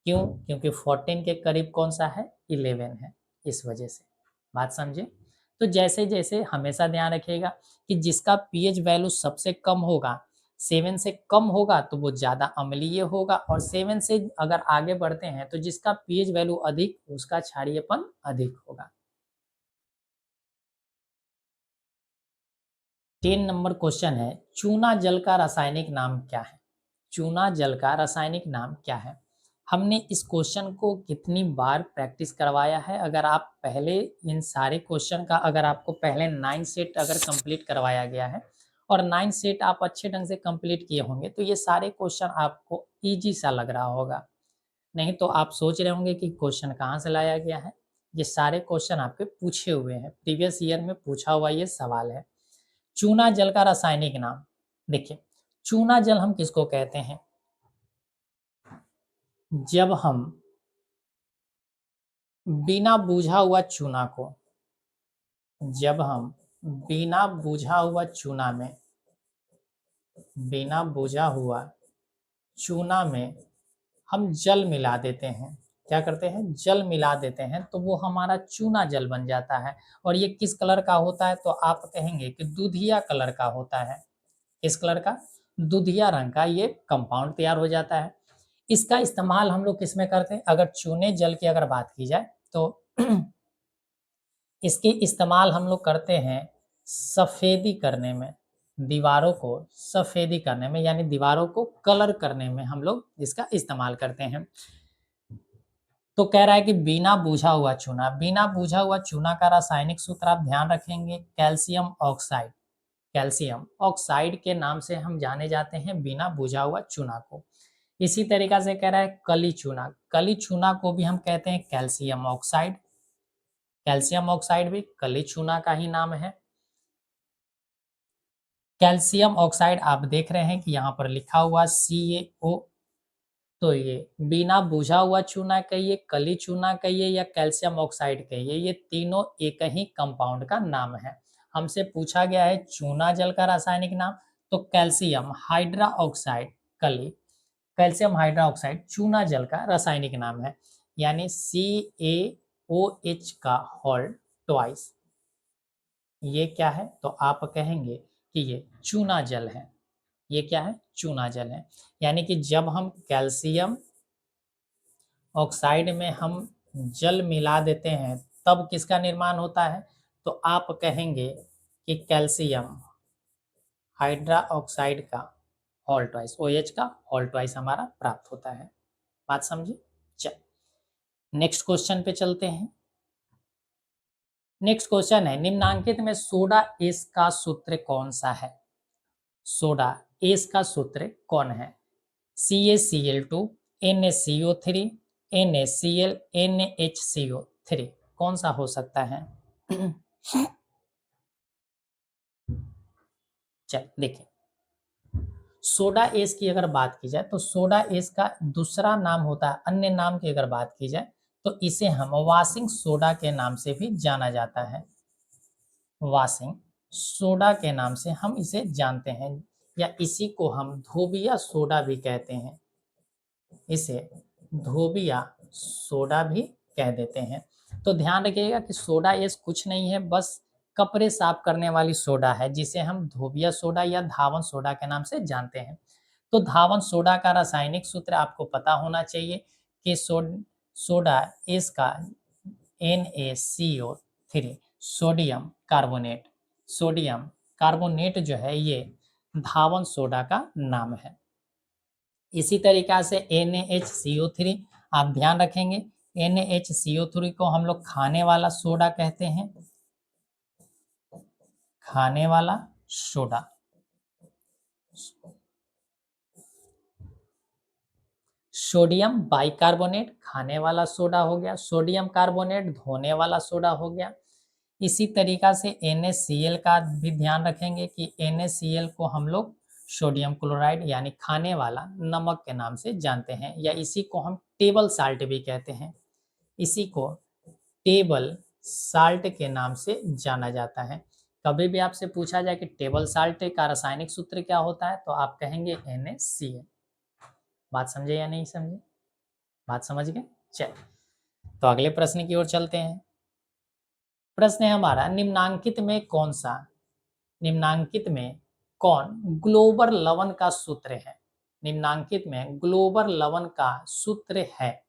क्यों? क्योंकि 14 के करीब कौन-सा है? 11 है, इस वजह से। बात समझे? तो जैसे-जैसे हमेशा ध्यान रखिएगा कि जिसका पीएच वैल्यू सबसे कम होगा, 7 से कम होगा तो वो ज़्यादा अम्लीय होगा, और 7 से अगर आगे बढ़ते हैं तो जिसका पीएच वैल्यू अधिक, उसका क्षारीयपन अधिक होगा। 10 नंबर क्वेश्चन है, चूना जल का रासायनिक नाम क्या है? चूना जल का रासायनिक नाम क्या है? हमने इस क्वेश्चन को कितनी बार प्रैक्टिस करवाया है। अगर आप पहले इन सारे क्वेश्चन का अगर आपको पहले 9 सेट अगर कंप्लीट करवाया गया है और 9 सेट आप अच्छे ढंग से कंप्लीट किए होंगे तो ये सारे क्वेश्चन आपको ईजी सा लग रहा होगा। नहीं तो आप सोच रहे होंगे कि क्वेश्चन कहाँ से लाया गया है। ये सारे क्वेश्चन आपके पूछे हुए हैं, प्रीवियस ईयर में पूछा हुआ ये सवाल है। चूना जल का रासायनिक नाम। देखिए, चूना जल हम किसको कहते हैं? जब हम बिना बुझा हुआ चूना को, जब हम बिना बुझा हुआ चूना में, बिना बुझा हुआ चूना में हम जल मिला देते हैं। क्या करते हैं? जल मिला देते हैं तो वो हमारा चूना जल बन जाता है। और ये किस कलर का होता है? तो आप कहेंगे कि दूधिया कलर का होता है। किस कलर का? दूधिया रंग का ये कंपाउंड तैयार हो जाता है। इसका इस्तेमाल हम लोग किसमें करते हैं? अगर चूने जल की अगर बात की जाए तो इसके इस्तेमाल हम लोग करते हैं सफ़ेदी करने में, दीवारों को सफ़ेदी करने में, यानी दीवारों को कलर करने में हम लोग इसका इस्तेमाल करते हैं। तो कह रहा है कि बिना बुझा हुआ चूना, बिना बुझा हुआ चूना का रासायनिक सूत्र आप ध्यान रखेंगे कैल्शियम ऑक्साइड। कैल्शियम ऑक्साइड के नाम से हम जाने जाते हैं बिना बुझा हुआ चूना को। इसी तरीक़ा से कह रहा है कली चूना, कली चूना को भी हम कहते हैं कैल्शियम ऑक्साइड। कैल्शियम ऑक्साइड भी कली चूना का ही नाम है। कैल्शियम ऑक्साइड आप देख रहे हैं कि यहाँ पर लिखा हुआ CaO। तो ये बिना बुझा हुआ चूना कहिए, कली चूना कहिए या कैल्शियम ऑक्साइड कहिए, ये तीनों एक ही कंपाउंड का नाम है। हमसे पूछा गया है चूना जल का रासायनिक नाम, तो कैल्शियम हाइड्रा ऑक्साइड कली, कैल्शियम हाइड्रा ऑक्साइड चूना जल का रासायनिक नाम है। यानी CaOH का होल ट्वाइस, ये क्या है? तो आप कहेंगे कि ये चूना जल है। ये क्या है? चूना जल है। यानी कि जब हम कैल्शियम ऑक्साइड में हम जल मिला देते हैं तब किसका निर्माण होता है? तो आप कहेंगे कि कैल्शियम हाइड्रा ऑक्साइड का होल ट्वाइस, OH का होल ट्वाइस हमारा प्राप्त होता है। बात समझिए। चल नेक्स्ट क्वेश्चन पे चलते हैं। नेक्स्ट क्वेश्चन है, निम्नांकित में सोडा एस का सूत्र कौन सा है? सोडा एस का सूत्र कौन है? CaCl2, NaCO3, NaCl, NHCO3, कौन सा हो सकता है? चल देखिए, सोडा एस की अगर बात की जाए तो सोडा एस का दूसरा नाम होता है, अन्य नाम की अगर बात की जाए तो इसे हम वाशिंग सोडा के नाम से भी जाना जाता है। वाशिंग सोडा के नाम से हम इसे जानते हैं, या इसी को हम धोबिया सोडा भी कहते हैं। इसे धोबिया सोडा भी कह देते हैं। तो ध्यान रखिएगा कि सोडा एस कुछ नहीं है, बस कपड़े साफ करने वाली सोडा है, जिसे हम धोबिया सोडा या धावन सोडा के नाम से जानते हैं। तो धावन सोडा का रासायनिक सूत्र आपको पता होना चाहिए कि सोडा एस का NaCO3, sodium carbonate. Sodium carbonate जो है ये धावन सोडा का नाम है। इसी तरीका से NaHCO3 आप ध्यान रखेंगे, NaHCO3 को हम लोग खाने वाला सोडा कहते हैं, खाने वाला सोडा। सोडियम बाइकार्बोनेट खाने वाला सोडा हो गया, सोडियम कार्बोनेट धोने वाला सोडा हो गया। इसी तरीका से NaCl का भी ध्यान रखेंगे कि NaCl को हम लोग सोडियम क्लोराइड यानी खाने वाला नमक के नाम से जानते हैं, या इसी को हम टेबल साल्ट भी कहते हैं। इसी को टेबल साल्ट के नाम से जाना जाता है। कभी भी आपसे पूछा जाए कि टेबल साल्ट का रासायनिक सूत्र क्या होता है, तो आप कहेंगे NaCl। बात समझे या नहीं समझे? बात समझ गए? चल तो अगले प्रश्न की ओर चलते हैं। प्रश्न है हमारा, निम्नांकित में कौन ग्लोबल लवण का सूत्र है? निम्नांकित में ग्लोबल लवण का सूत्र है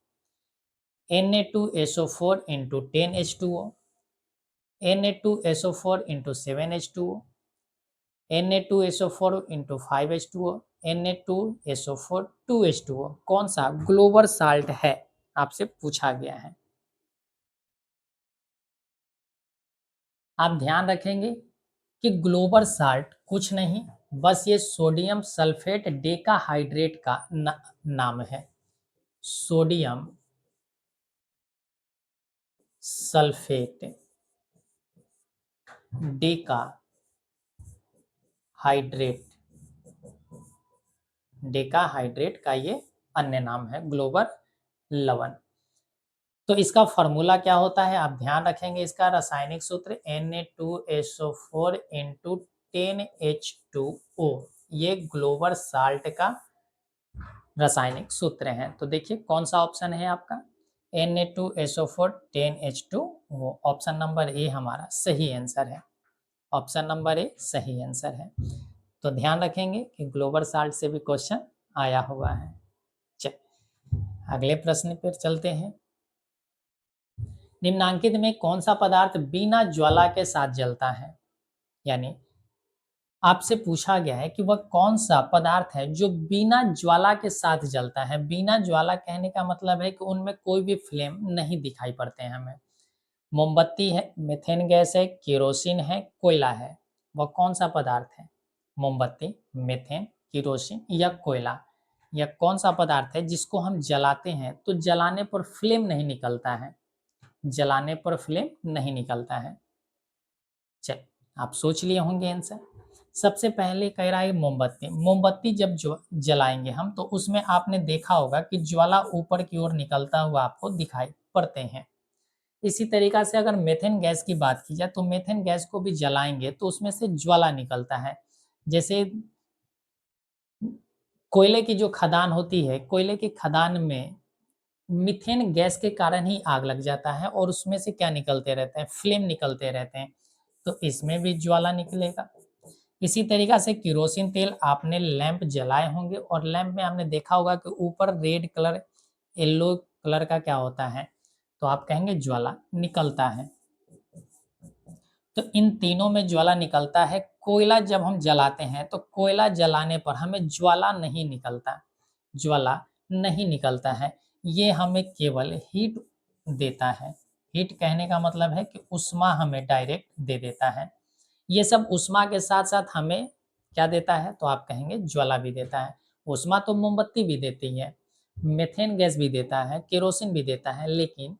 Na2SO4 into 10H2O, Na2SO4 into 7H2O, Na2SO4 into 5H2O, Na2SO4 2H2O, कौन सा ग्लोबल साल्ट है आपसे पूछा गया है। आप ध्यान रखेंगे कि ग्लोबल साल्ट कुछ नहीं, बस ये सोडियम सल्फेट डेकाहाइड्रेट का नाम है। सोडियम सल्फेट डेकाहाइड्रेट का ये अन्य नाम है ग्लोबल लवण। तो इसका फॉर्मूला क्या होता है आप ध्यान रखेंगे, इसका रासायनिक सूत्र Na2SO4 into 10H2O, ये ग्लोबल साल्ट का रासायनिक सूत्र है। तो देखिए कौन सा ऑप्शन है आपका, Na2SO4 10H2O, option number A हमारा सही आंसर है। ऑप्शन नंबर ए सही आंसर है। तो ध्यान रखेंगे कि ग्लोबल साल्ट से भी क्वेश्चन आया हुआ है। चल अगले प्रश्न पर चलते हैं। निम्नांकित में कौन सा पदार्थ बिना ज्वाला के साथ जलता है? यानी आपसे पूछा गया है कि वह कौन सा पदार्थ है जो बिना ज्वाला के साथ जलता है। बिना ज्वाला कहने का मतलब है कि उनमें कोई भी फ्लेम नहीं दिखाई पड़ते हैं हमें। मोमबत्ती है, मीथेन गैस है, केरोसिन है, कोयला है। वह कौन सा पदार्थ है? मोमबत्ती, मीथेन, केरोसिन या कोयला। यह कौन सा पदार्थ है जिसको हम जलाते हैं तो जलाने पर फ्लेम नहीं निकलता है? जलाने पर फ्लेम नहीं निकलता है। चल आप सोच लिए होंगे आंसर। सबसे पहले कह रहा है मोमबत्ती। मोमबत्ती जब जलाएंगे हम तो उसमें आपने देखा होगा कि ज्वाला ऊपर की ओर निकलता हुआ आपको दिखाई पड़ते हैं। इसी तरीका से अगर मेथेन गैस की बात की जाए तो मेथेन गैस को भी जलाएंगे तो उसमें से ज्वाला निकलता है। जैसे कोयले की जो खदान होती है, कोयले की खदान में मीथेन गैस के कारण ही आग लग जाता है और उसमें से क्या निकलते रहते हैं, फ्लेम निकलते रहते हैं। तो इसमें भी ज्वाला निकलेगा। इसी तरीका से केरोसिन तेल आपने लैंप जलाए होंगे और लैंप में आपने देखा होगा कि ऊपर रेड कलर येलो कलर का क्या होता है, तो आप कहेंगे ज्वाला निकलता है। तो इन तीनों में ज्वाला निकलता है। कोयला जब हम जलाते हैं तो कोयला जलाने पर हमें ज्वाला नहीं निकलता, ज्वाला नहीं निकलता है, ये हमें केवल हीट देता है। हीट कहने का मतलब है कि ऊष्मा हमें डायरेक्ट दे देता है। ये सब ऊष्मा के साथ साथ हमें क्या देता है, तो आप कहेंगे ज्वाला भी देता है। ऊष्मा तो मोमबत्ती भी देती है, मेथेन गैस भी देता है, केरोसिन भी देता है, लेकिन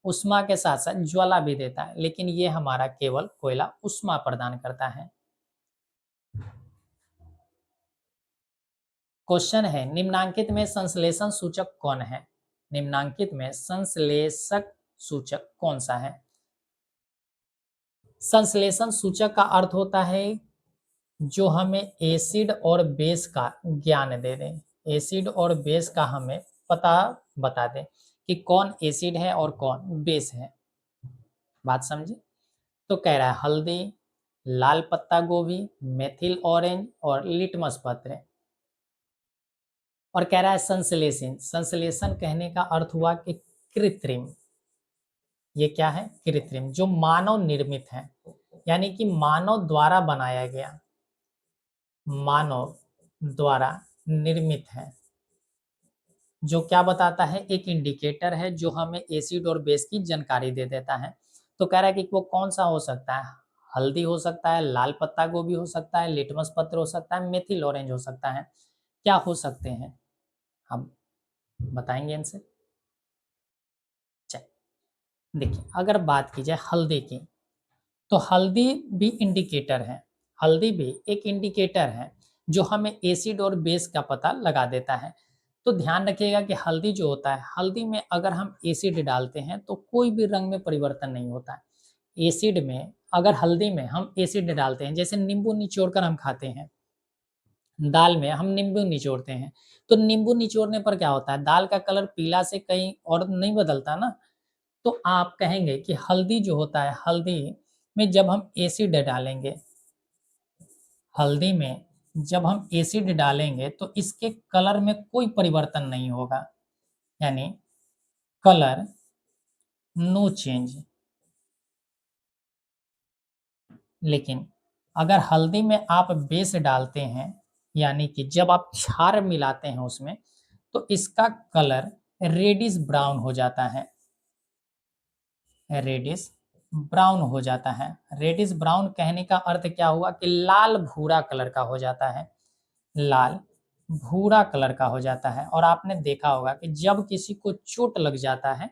ऊष्मा के साथ साथ ज्वाला भी देता है, लेकिन ये हमारा केवल कोयला ऊष्मा प्रदान करता है। क्वेश्चन है, निम्नांकित में संश्लेषण सूचक कौन है? निम्नांकित में संश्लेषक सूचक कौन सा है? संश्लेषण सूचक का अर्थ होता है जो हमें एसिड और बेस का ज्ञान दे दें, एसिड और बेस का हमें पता बता दें कि कौन एसिड है और कौन बेस है। बात समझे? तो कह रहा है हल्दी, लाल पत्ता गोभी, मेथिल ऑरेंज और लिटमस पत्र। और कह रहा है संश्लेषण, संश्लेषण कहने का अर्थ हुआ कि कृत्रिम। ये क्या है? कृत्रिम, जो मानव निर्मित है, यानी कि मानव द्वारा बनाया गया, मानव द्वारा निर्मित है। जो क्या बताता है? एक इंडिकेटर है जो हमें एसिड और बेस की जानकारी दे देता है। तो कह रहा है कि वो कौन सा हो सकता है? हल्दी हो सकता है, लाल पत्ता गोभी हो सकता है, लिटमस पत्र हो सकता है, मेथिल ऑरेंज हो सकता है। क्या हो सकते हैं? हम बताएंगे इनसे। चलिए देखिए, अगर बात की जाए हल्दी की, तो हल्दी भी इंडिकेटर है, हल्दी भी एक इंडिकेटर है जो हमें एसिड और बेस का पता लगा देता है। तो ध्यान रखिएगा कि हल्दी जो होता है, हल्दी में अगर हम एसिड डालते हैं तो कोई भी रंग में परिवर्तन नहीं होता है। एसिड में, अगर हल्दी में हम एसिड डालते हैं, जैसे नींबू निचोड़ कर हम खाते हैं, दाल में हम नींबू निचोड़ते हैं, तो नींबू निचोड़ने पर क्या होता है? दाल का कलर पीला से कहीं और नहीं बदलता ना। तो आप कहेंगे कि हल्दी जो होता है, हल्दी में जब हम एसिड डालेंगे, हल्दी में जब हम एसिड डालेंगे तो इसके कलर में कोई परिवर्तन नहीं होगा, यानी कलर नो चेंज। लेकिन अगर हल्दी में आप बेस डालते हैं, यानी कि जब आप क्षार मिलाते हैं उसमें, तो इसका कलर रेडिश ब्राउन हो जाता है, रेडिश ब्राउन हो जाता है। रेडिश ब्राउन कहने का अर्थ क्या हुआ कि लाल भूरा कलर का हो जाता है, लाल भूरा कलर का हो जाता है। और आपने देखा होगा कि जब किसी को चोट लग जाता है,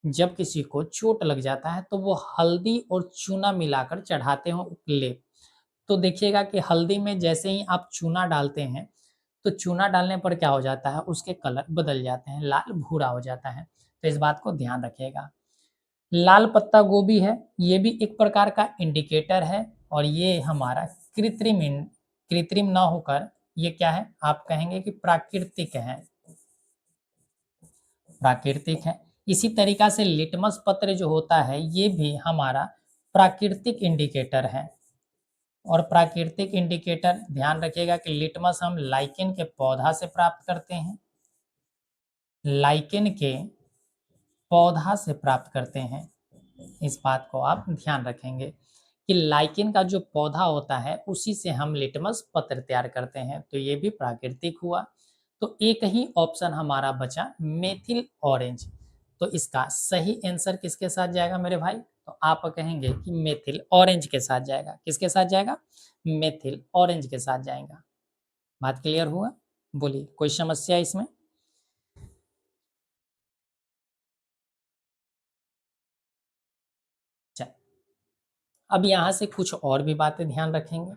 जब किसी को चोट लग जाता है तो वो हल्दी और चूना मिलाकर चढ़ाते हो लेप। तो देखिएगा कि हल्दी में जैसे ही आप चूना डालते हैं, तो चूना डालने पर क्या हो जाता है? उसके कलर बदल जाते हैं, लाल भूरा हो जाता है। तो इस बात को ध्यान रखिएगा। लाल पत्ता गोभी है, ये भी एक प्रकार का इंडिकेटर है, और ये हमारा कृत्रिम ना होकर ये क्या है? आप कहेंगे कि प्राकृतिक है, प्राकृतिक है। इसी तरीका से लिटमस पत्र जो होता है, ये भी हमारा प्राकृतिक इंडिकेटर है। और प्राकृतिक इंडिकेटर ध्यान रखिएगा कि लिटमस हम लाइकेन के पौधा से प्राप्त करते हैं, लाइकेन के पौधा से प्राप्त करते हैं। इस बात को आप ध्यान रखेंगे कि लाइकेन का जो पौधा होता है उसी से हम लिटमस पत्र तैयार करते हैं। तो ये भी प्राकृतिक हुआ। तो एक ही ऑप्शन हमारा बचा, मेथिल ऑरेंज। तो इसका सही आंसर किसके साथ जाएगा मेरे भाई? तो आप कहेंगे कि मेथिल ऑरेंज के साथ जाएगा। किसके साथ जाएगा? मेथिल ऑरेंज के साथ जाएगा। बात क्लियर हुआ? बोलिए, कोई समस्या इसमें? चल, अब यहाँ से कुछ और भी बातें ध्यान रखेंगे।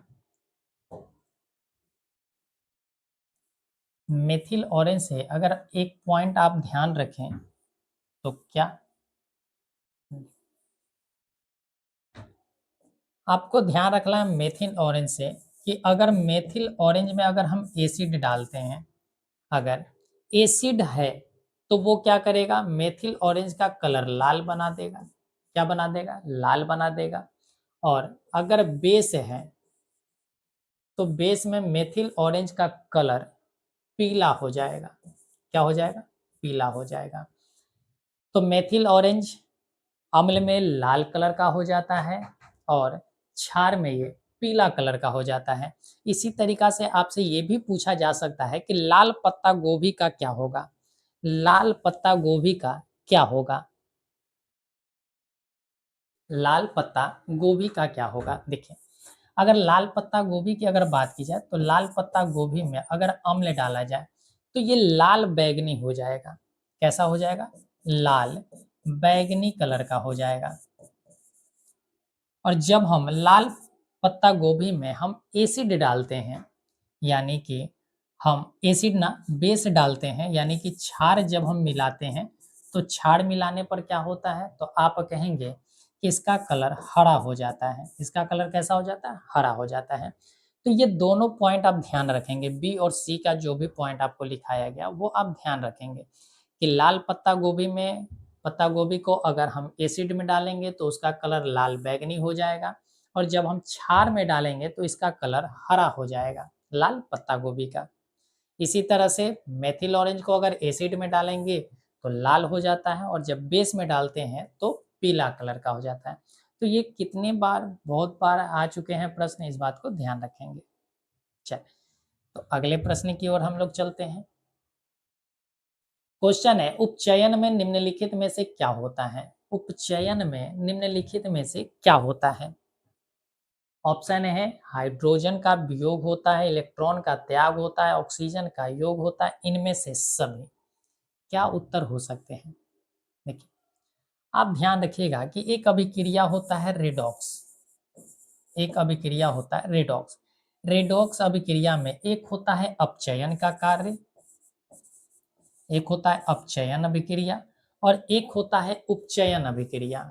मेथिल ऑरेंज से अगर एक पॉइंट आप ध्यान रखें तो क्या आपको ध्यान रखना है मेथिल ऑरेंज से, कि अगर मेथिल ऑरेंज में अगर हम एसिड डालते हैं, अगर एसिड है तो वो क्या करेगा? मेथिल ऑरेंज का कलर लाल बना देगा। क्या बना देगा? लाल बना देगा। और अगर बेस है तो बेस में मेथिल ऑरेंज का कलर पीला हो जाएगा। क्या हो जाएगा? पीला हो जाएगा। तो मेथिल ऑरेंज अम्ल में लाल कलर का हो जाता है और क्षार में ये पीला कलर का हो जाता है। इसी तरीका से आपसे ये भी पूछा जा सकता है कि लाल पत्ता गोभी का क्या होगा। लाल पत्ता गोभी का क्या होगा? लाल पत्ता गोभी का क्या होगा? देखिए, अगर लाल पत्ता गोभी की अगर बात की जाए तो लाल पत्ता गोभी में अगर अम्ल डाला जाए तो ये लाल बैंगनी हो जाएगा। कैसा हो जाएगा? लाल बैंगनी कलर का हो जाएगा। और जब हम लाल पत्ता गोभी में हम एसिड डालते हैं, यानी कि हम एसिड ना बेस डालते हैं, यानी कि क्षार जब हम मिलाते हैं तो क्षार मिलाने पर क्या होता है? तो आप कहेंगे कि इसका कलर हरा हो जाता है। इसका कलर कैसा हो जाता है? हरा हो जाता है। तो ये दोनों पॉइंट आप ध्यान रखेंगे, बी और सी का जो भी पॉइंट आपको लिखाया गया वो आप ध्यान रखेंगे कि लाल पत्ता गोभी में, पत्ता गोभी को अगर हम एसिड में डालेंगे तो उसका कलर लाल बैंगनी हो जाएगा और जब हम क्षार में डालेंगे तो इसका कलर हरा हो जाएगा, लाल पत्ता गोभी का। इसी तरह से मेथिल ऑरेंज को अगर एसिड में डालेंगे तो लाल हो जाता है और जब बेस में डालते हैं तो पीला कलर का हो जाता है। तो ये कितने बार, बहुत बार आ चुके हैं प्रश्न, इस बात को ध्यान रखेंगे। चल, तो अगले प्रश्न की ओर हम लोग चलते हैं। क्वेश्चन है, उपचयन में निम्नलिखित में से क्या होता है? उपचयन में निम्नलिखित में से क्या होता है? ऑप्शन है हाइड्रोजन का वियोग होता है, इलेक्ट्रॉन का त्याग होता है, ऑक्सीजन का योग होता है, इनमें से सभी। क्या उत्तर हो सकते हैं? देखिए, आप ध्यान रखिएगा कि एक अभिक्रिया होता है रेडॉक्स। एक अभिक्रिया होता है रेडॉक्स। रेडॉक्स अभिक्रिया में एक होता है अपचयन का कार्य, एक होता है अपचयन अभिक्रिया और एक होता है उपचयन अभिक्रिया।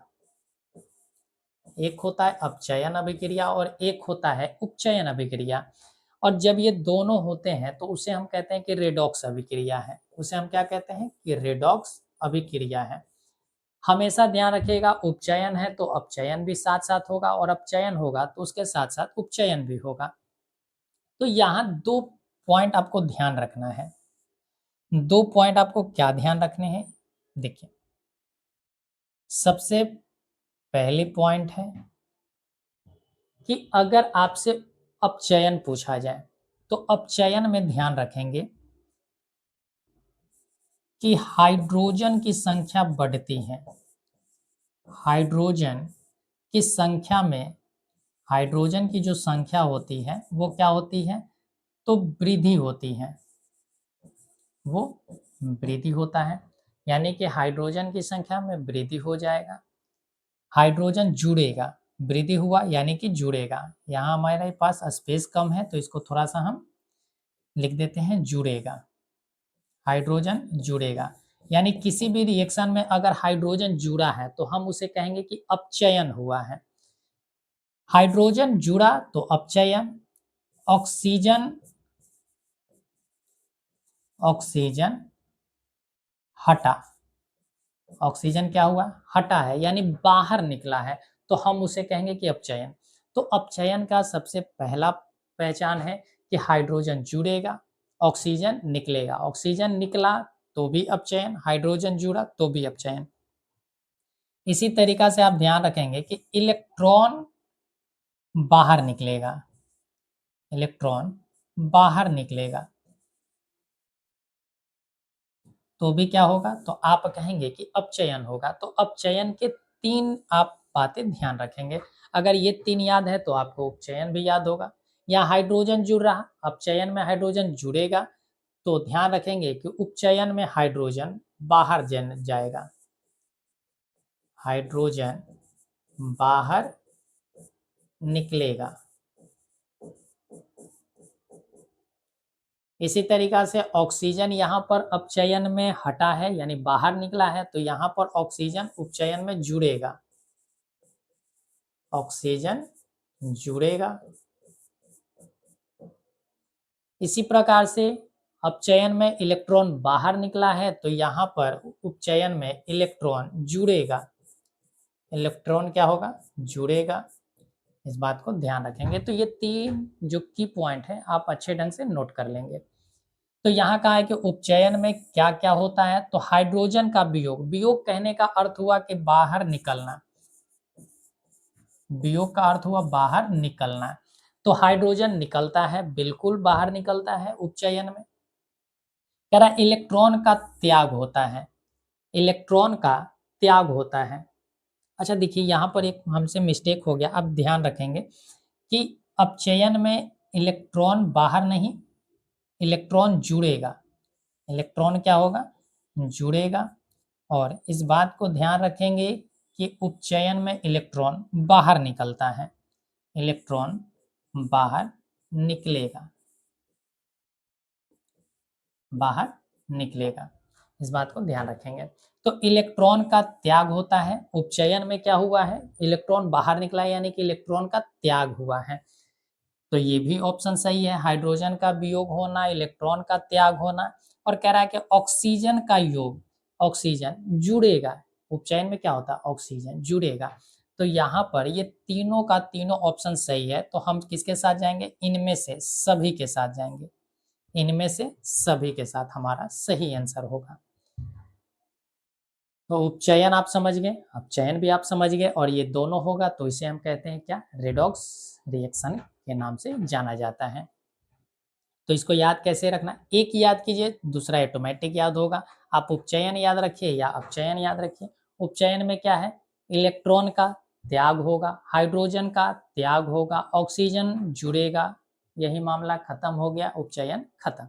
एक होता है अपचयन अभिक्रिया और एक होता है उपचयन अभिक्रिया। और जब ये दोनों होते हैं तो उसे हम कहते हैं कि रेडॉक्स अभिक्रिया है। उसे हम क्या कहते हैं? कि रेडॉक्स अभिक्रिया है। हमेशा ध्यान रखिएगा, उपचयन है तो अपचयन भी साथ साथ होगा और अपचयन होगा तो उसके साथ साथ उपचयन भी होगा। तो यहाँ दो पॉइंट आपको ध्यान रखना है। दो पॉइंट आपको क्या ध्यान रखने हैं? देखिए, सबसे पहले पॉइंट है कि अगर आपसे अपचयन पूछा जाए तो अपचयन में ध्यान रखेंगे कि हाइड्रोजन की संख्या बढ़ती है। हाइड्रोजन की संख्या में, हाइड्रोजन की जो संख्या होती है वो क्या होती है? तो वृद्धि होती है, वो वृद्धि होता है। यानी कि हाइड्रोजन की संख्या में वृद्धि हो जाएगा, हाइड्रोजन जुड़ेगा, वृद्धि हुआ यानी कि जुड़ेगा। यहाँ हमारे पास स्पेस कम है तो इसको थोड़ा सा हम लिख देते हैं जुड़ेगा। हाइड्रोजन जुड़ेगा, यानी किसी भी रिएक्शन में अगर हाइड्रोजन जुड़ा है तो हम उसे कहेंगे कि अपचयन हुआ है। हाइड्रोजन जुड़ा तो अपचयन, ऑक्सीजन, ऑक्सीजन हटा, ऑक्सीजन क्या हुआ? हटा है, यानी बाहर निकला है तो हम उसे कहेंगे कि अपचयन। तो अपचयन का सबसे पहला पहचान है कि हाइड्रोजन जुड़ेगा, ऑक्सीजन निकलेगा। ऑक्सीजन निकला तो भी अपचयन, हाइड्रोजन जुड़ा तो भी अपचयन। इसी तरीका से आप ध्यान रखेंगे कि इलेक्ट्रॉन बाहर निकलेगा, इलेक्ट्रॉन बाहर निकलेगा तो भी क्या होगा? तो आप कहेंगे कि अपचयन होगा। तो अपचयन के तीन आप बातें ध्यान रखेंगे। अगर ये तीन याद है तो आपको उपचयन भी याद होगा। या हाइड्रोजन जुड़ रहा, अपचयन में हाइड्रोजन जुड़ेगा तो ध्यान रखेंगे कि उपचयन में हाइड्रोजन बाहर जाएगा, हाइड्रोजन बाहर निकलेगा। इसी तरीका से ऑक्सीजन यहाँ पर अपचयन में हटा है यानी बाहर निकला है तो यहाँ पर ऑक्सीजन उपचयन में जुड़ेगा, ऑक्सीजन जुड़ेगा। इसी प्रकार से अपचयन में इलेक्ट्रॉन बाहर निकला है तो यहाँ पर उपचयन में इलेक्ट्रॉन जुड़ेगा, इलेक्ट्रॉन क्या होगा? जुड़ेगा। इस बात को ध्यान रखेंगे। तो ये तीन जो की पॉइंट है आप अच्छे ढंग से नोट कर लेंगे। तो यहाँ कहा है कि उपचयन में क्या क्या होता है, तो हाइड्रोजन का वियोग, वियोग कहने का अर्थ हुआ कि बाहर निकलना, वियोग का अर्थ हुआ बाहर निकलना। तो हाइड्रोजन निकलता है, बिल्कुल बाहर निकलता है उपचयन में। कह रहा है इलेक्ट्रॉन का त्याग होता है, इलेक्ट्रॉन का त्याग होता है। अच्छा देखिए यहाँ पर एक हमसे मिस्टेक हो गया, अब ध्यान रखेंगे कि अपचयन में इलेक्ट्रॉन बाहर नहीं, इलेक्ट्रॉन जुड़ेगा, इलेक्ट्रॉन क्या होगा, जुड़ेगा। और इस बात को ध्यान रखेंगे कि उपचयन में इलेक्ट्रॉन बाहर निकलता है, इलेक्ट्रॉन बाहर निकलेगा, बाहर निकलेगा, इस बात को ध्यान रखेंगे। तो इलेक्ट्रॉन का त्याग होता है, उपचयन में क्या हुआ है, इलेक्ट्रॉन बाहर निकला है, यानी कि इलेक्ट्रॉन का त्याग हुआ है। तो ये भी ऑप्शन सही है, हाइड्रोजन का वियोग होना, इलेक्ट्रॉन का त्याग होना। और कह रहा है कि ऑक्सीजन का योग, ऑक्सीजन जुड़ेगा, उपचयन में क्या होता है, ऑक्सीजन जुड़ेगा। तो यहाँ पर ये तीनों का तीनों ऑप्शन सही है, तो हम किसके साथ जाएंगे, इनमें से सभी के साथ जाएंगे, इनमें से सभी के साथ हमारा सही आंसर होगा। तो उपचयन आप समझ गए, अपचयन भी आप समझ गए, और ये दोनों होगा तो इसे हम कहते हैं क्या, रेडॉक्स रिएक्शन के नाम से जाना जाता है। तो इसको याद कैसे रखना, एक याद कीजिए, दूसरा ऑटोमेटिक याद होगा। आप उपचयन याद रखिए या अपचयन याद रखिए। उपचयन में क्या है, इलेक्ट्रॉन का त्याग होगा, हाइड्रोजन का त्याग होगा, ऑक्सीजन जुड़ेगा, यही मामला खत्म हो गया, उपचयन खत्म।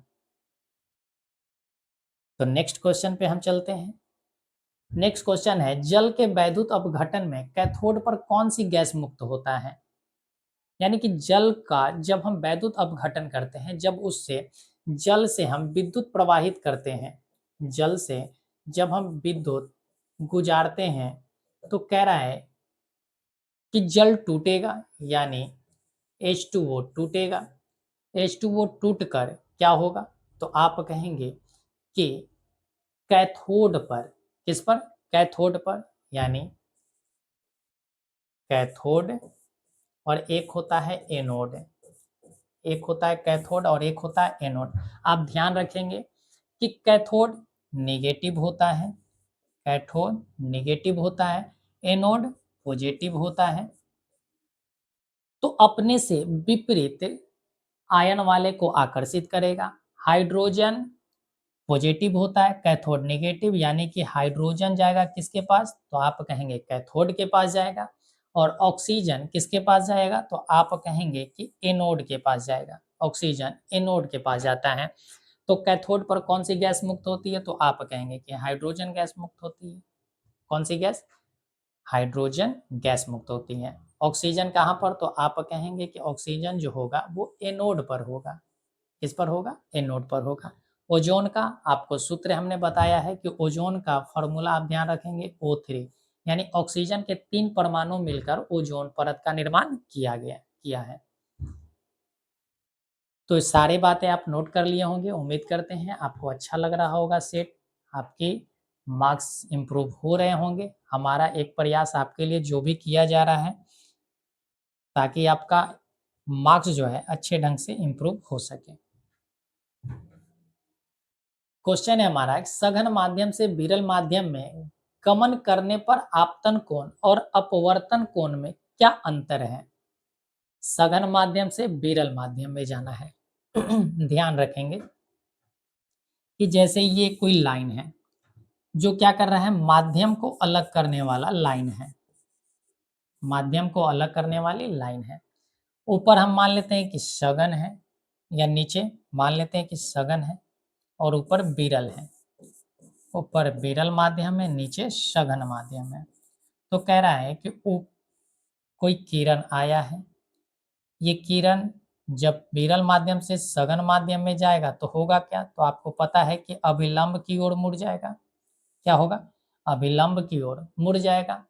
तो नेक्स्ट क्वेश्चन पे हम चलते हैं। नेक्स्ट क्वेश्चन है, जल के वैद्युत अपघटन में कैथोड पर कौन सी गैस मुक्त होता है। यानी कि जल का जब हम वैद्युत अपघटन करते हैं, जब उससे जल से हम विद्युत प्रवाहित करते हैं, जल से जब हम विद्युत गुजारते हैं, तो कह रहा है कि जल टूटेगा, यानी H2O टूटेगा। H2O टूट कर क्या होगा, तो आप कहेंगे कि कैथोड पर, किस पर, कैथोड पर, यानी कैथोड, और एक होता है एनोड, एक होता है कैथोड और एक होता है एनोड। आप ध्यान रखेंगे कि कैथोड नेगेटिव होता है, कैथोड नेगेटिव होता है, एनोड पॉजिटिव होता है। तो अपने से विपरीत आयन वाले को आकर्षित करेगा। हाइड्रोजन पॉजिटिव होता है, कैथोड नेगेटिव, यानी कि हाइड्रोजन जाएगा किसके पास, तो आप कहेंगे कैथोड के पास जाएगा। और ऑक्सीजन किसके पास जाएगा, तो आप कहेंगे कि एनोड के पास जाएगा, ऑक्सीजन एनोड के पास जाता है। तो कैथोड पर कौन सी गैस मुक्त होती है, तो आप कहेंगे कि हाइड्रोजन गैस मुक्त होती है। कौन सी गैस, हाइड्रोजन गैस मुक्त होती है। ऑक्सीजन कहाँ पर, तो आप कहेंगे कि ऑक्सीजन जो होगा वो एनोड पर होगा, किस पर होगा, एनोड पर होगा। ओजोन का आपको सूत्र हमने बताया है कि ओजोन का फॉर्मूला आप ध्यान रखेंगे O3, यानी ऑक्सीजन के 3 परमाणु मिलकर ओजोन परत का निर्माण किया है। तो ये सारे बातें आप नोट कर लिए होंगे, उम्मीद करते हैं आपको अच्छा लग रहा होगा सेट, आपके मार्क्स इम्प्रूव हो रहे होंगे। हमारा एक प्रयास आपके लिए जो भी किया जा रहा है, ताकि आपका मार्क्स जो है अच्छे ढंग से इम्प्रूव हो सके। क्वेश्चन है हमारा, सघन माध्यम से विरल माध्यम में गमन करने पर आपतन कोण और अपवर्तन कोण में क्या अंतर है। सघन माध्यम से विरल माध्यम में जाना है। ध्यान रखेंगे कि जैसे ये कोई लाइन है जो क्या कर रहा है, माध्यम को अलग करने वाला लाइन है, माध्यम को अलग करने वाली लाइन है। ऊपर हम मान लेते हैं कि सघन है, या नीचे मान लेते हैं कि सघन है, और ऊपर विरल है। ऊपर विरल माध्यम है, नीचे सघन माध्यम है। तो कह रहा है कि कोई किरण आया है, ये किरण जब विरल माध्यम से सघन माध्यम में जाएगा तो होगा क्या, तो आपको पता है कि अभिलंब की ओर मुड़ जाएगा। क्या होगा, अभिलंब की ओर मुड़ जाएगा।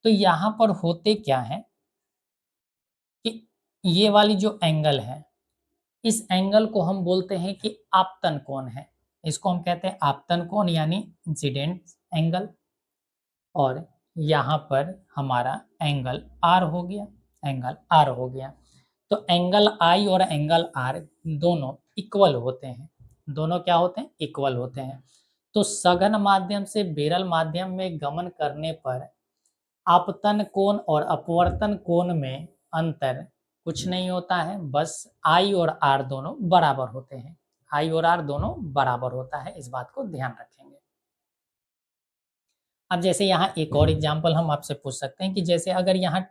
तो यहाँ पर होते क्या है कि ये वाली जो एंगल है, इस एंगल को हम बोलते हैं कि आपतन कोण है। इसको हम कहते हैं आपतन कोण, यानी इंसिडेंट एंगल। और यहाँ पर हमारा एंगल आर हो गया, एंगल आर हो गया। तो एंगल आई और एंगल आर दोनों इक्वल होते हैं, दोनों क्या होते हैं, इक्वल होते हैं। तो सघन माध्यम से विरल माध्यम में गमन करने पर आपतन कोण और अपवर्तन कोण में अंतर कुछ नहीं होता है, बस आई और आर दोनों बराबर होते हैं। आई और आर दोनों बराबर होता है, इस बात को ध्यान रखेंगे। अब जैसे यहाँ एक और एग्जांपल हम आपसे पूछ सकते हैं कि जैसे अगर यहाँ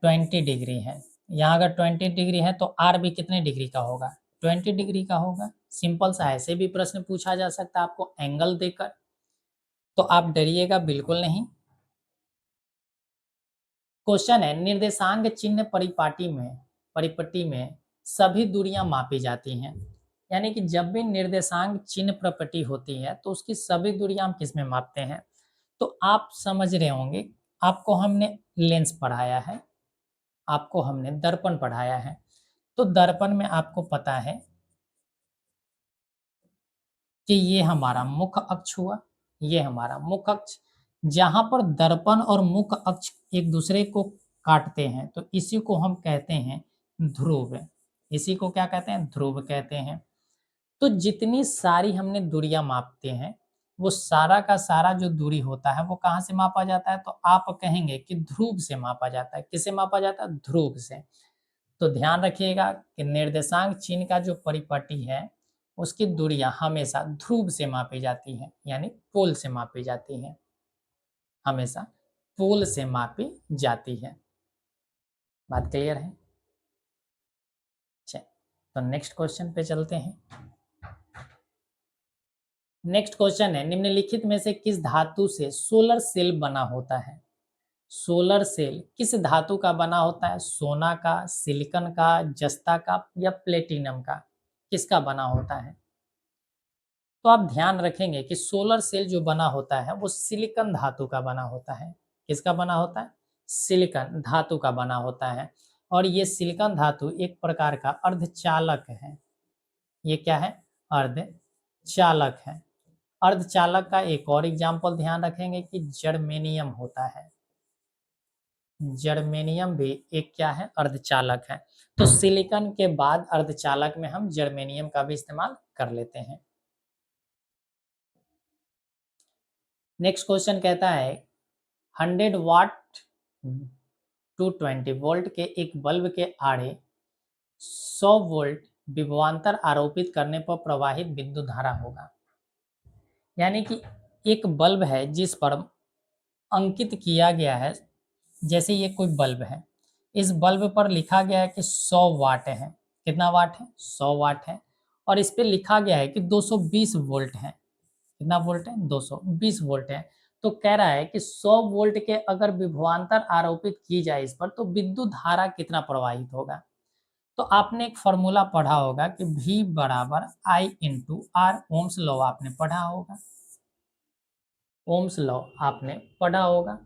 20 डिग्री है, यहाँ अगर 20 डिग्री है तो आर भी कितने डिग्री का होगा, 20 डिग्री का होगा। सिंपल सा ऐसे भी प्रश्न पूछा जा सकता है आपको एंगल देकर, तो आप डरिएगा बिल्कुल नहीं। क्वेश्चन है, निर्देशांक चिन्ह परिपट्टी में सभी दूरियां मापी जाती हैं। यानी कि जब भी निर्देशांक चिन्ह प्रपट्टी होती है तो उसकी सभी दूरियां हम किस में मापते हैं। तो आप समझ रहे होंगे, आपको हमने लेंस पढ़ाया है, आपको हमने दर्पण पढ़ाया है। तो दर्पण में आपको पता है कि ये हमारा मुख्य अक्ष हुआ, ये हमारा मुख्य अक्ष। जहां पर दर्पण और मुख्य अक्ष एक दूसरे को काटते हैं तो इसी को हम कहते हैं ध्रुव। इसी को क्या कहते हैं, ध्रुव कहते हैं। तो जितनी सारी हमने दूरियां मापते हैं वो सारा का सारा जो दूरी होता है वो कहाँ से मापा जाता है, तो आप कहेंगे कि ध्रुव से मापा जाता है। किससे मापा जाता है, ध्रुव से। तो ध्यान रखिएगा कि निर्देशांक चिन्ह का जो परिपट्टी है उसकी दूरियां हमेशा ध्रुव से मापी जाती हैं, यानी पोल से मापी जाती हैं, हमेशा पोल से मापी जाती है। बात क्लियर है। चलिए, तो नेक्स्ट क्वेश्चन पे चलते हैं। नेक्स्ट क्वेश्चन है, निम्नलिखित में से किस धातु से सोलर सेल बना होता है। सोलर सेल किस धातु का बना होता है, सोना का, सिलिकॉन का, जस्ता का या प्लेटिनम का, किसका बना होता है। तो आप ध्यान रखेंगे कि सोलर सेल जो बना होता है वो सिलिकॉन धातु का बना होता है। किसका बना होता है, सिलिकॉन धातु का बना होता है। और ये सिलिकॉन धातु एक प्रकार का अर्धचालक है। ये क्या है, अर्धचालक है। अर्धचालक का एक और एग्जाम्पल ध्यान रखेंगे कि जर्मेनियम होता है। जर्मेनियम भी एक क्या है, अर्धचालक है। तो सिलिकॉन के बाद अर्धचालक में हम जर्मेनियम का भी इस्तेमाल कर लेते हैं। नेक्स्ट क्वेश्चन कहता है, 100 वाट टू 20 वोल्ट के एक बल्ब के आड़े 100 वोल्ट विभवांतर आरोपित करने पर प्रवाहित विद्युत धारा होगा। यानी कि एक बल्ब है जिस पर अंकित किया गया है, जैसे ये कोई बल्ब है, इस बल्ब पर लिखा गया है कि 100 वाट है। कितना वाट है, 100 वाट है। और इस पे लिखा गया है कि 220 वोल्ट है। कितना वोल्ट है, 220 वोल्ट है। तो कह रहा है कि 100 वोल्ट के अगर विभवांतर आरोपित की जाए इस पर तो विद्युत धारा कितना प्रवाहित होगा। तो आपने एक फॉर्मूला पढ़ा होगा कि V बराबर I into R, Ohm's law आपने पढ़ा होगा, ओम्स लॉ आपने पढ़ा होगा।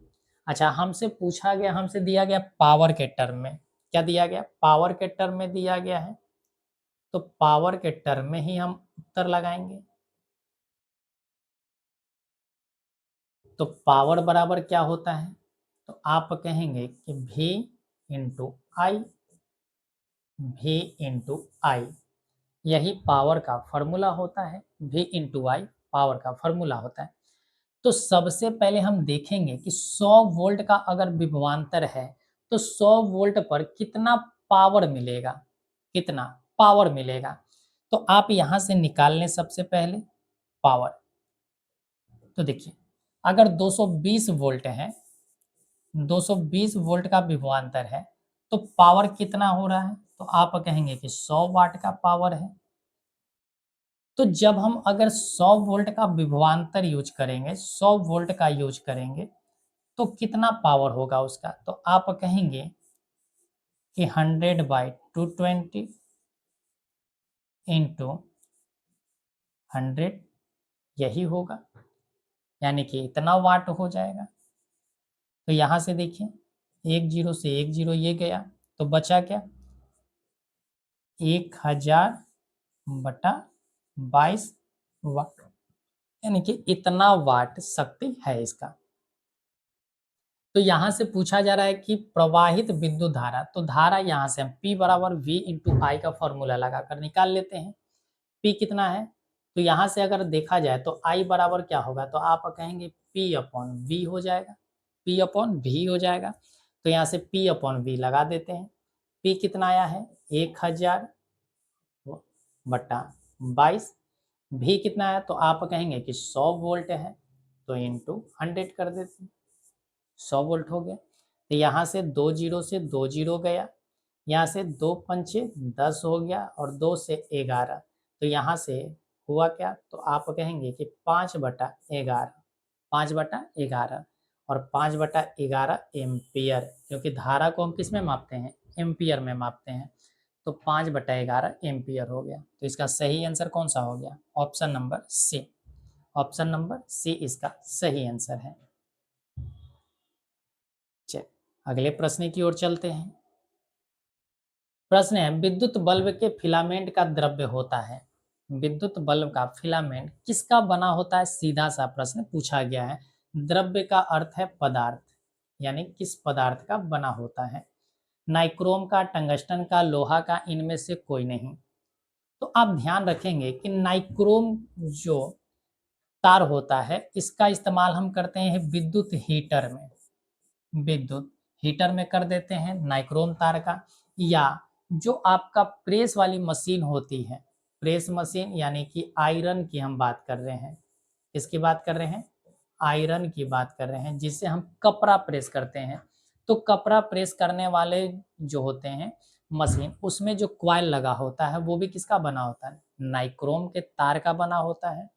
अच्छा, हमसे पूछा गया, हमसे दिया गया पावर के टर्म में, क्या दिया गया, पावर के टर्म में दिया गया है। तो पावर के टर्म में ही हम उत्तर लगाएंगे। तो पावर बराबर क्या होता है, तो आप कहेंगे कि V इंटू आई, V इंटू आई, यही पावर का फॉर्मूला होता है। V इंटू आई पावर का फॉर्मूला होता है। तो सबसे पहले हम देखेंगे कि 100 वोल्ट का अगर विभवांतर है तो 100 वोल्ट पर कितना पावर मिलेगा, कितना पावर मिलेगा। तो आप यहां से निकाल लें सबसे पहले पावर। तो देखिए, अगर 220 वोल्ट है, 220 वोल्ट का विभवांतर है तो पावर कितना हो रहा है, तो आप कहेंगे कि 100 वाट का पावर है। तो जब हम अगर 100 वोल्ट का विभवांतर यूज करेंगे, 100 वोल्ट का यूज करेंगे तो कितना पावर होगा उसका, तो आप कहेंगे कि 100/220 इंटू 100, यही होगा, यानी कि इतना वाट हो जाएगा। तो यहाँ से देखिए, एक जीरो से एक जीरो ये गया तो बचा क्या, 1000/22 वाट, यानी कि इतना वाट शक्ति है इसका। तो यहाँ से पूछा जा रहा है कि प्रवाहित विद्युत धारा, तो धारा यहाँ से हम P बराबर V इंटू आई का फॉर्मूला लगाकर निकाल लेते हैं। P कितना है, तो यहाँ से अगर देखा जाए तो I बराबर क्या होगा, तो आप कहेंगे P अपॉन V हो जाएगा, P अपॉन V हो जाएगा। तो यहाँ से P अपॉन V लगा देते हैं। P कितना आया है, 1000 बटा 22। V कितना है, तो आप कहेंगे कि 100 वोल्ट है, तो इंटू 100 कर देते हैं, 100 वोल्ट हो गया। तो यहाँ से 2 जीरो से 2 जीरो गया, यहाँ से 2 पंचे 10 हो गया और 2 से 11, तो यहाँ से हुआ क्या, तो आप कहेंगे कि 5/11, 5/11 और 5/11 एम्पियर, क्योंकि धारा को हम किस में मापते हैं, एम्पियर में मापते हैं, तो 5/11 एम्पियर हो गया। तो इसका सही आंसर कौन सा हो गया, option number C. Option number C इसका सही आंसर है। चलिए अगले प्रश्न की ओर चलते हैं। प्रश्न है, विद्युत बल्ब के फिलामेंट का द्रव्य होता है। विद्युत बल्ब का फिलामेंट किसका बना होता है, सीधा सा प्रश्न पूछा गया है। द्रव्य का अर्थ है पदार्थ, यानी किस पदार्थ का बना होता है। नाइक्रोम का, टंगस्टन का, लोहा का, इनमें से कोई नहीं। तो आप ध्यान रखेंगे कि नाइक्रोम जो तार होता है, इसका इस्तेमाल हम करते हैं विद्युत हीटर में, विद्युत हीटर में कर देते हैं नाइक्रोम तार का। या जो आपका प्रेस वाली मशीन होती है, प्रेस मशीन यानी कि आयरन की हम बात कर रहे हैं, किसकी बात कर रहे हैं, आयरन की बात कर रहे हैं, जिससे हम कपड़ा प्रेस करते हैं। तो कपड़ा प्रेस करने वाले जो होते हैं मशीन, उसमें जो क्वाइल लगा होता है वो भी किसका बना होता है, नाइक्रोम के तार का बना होता है।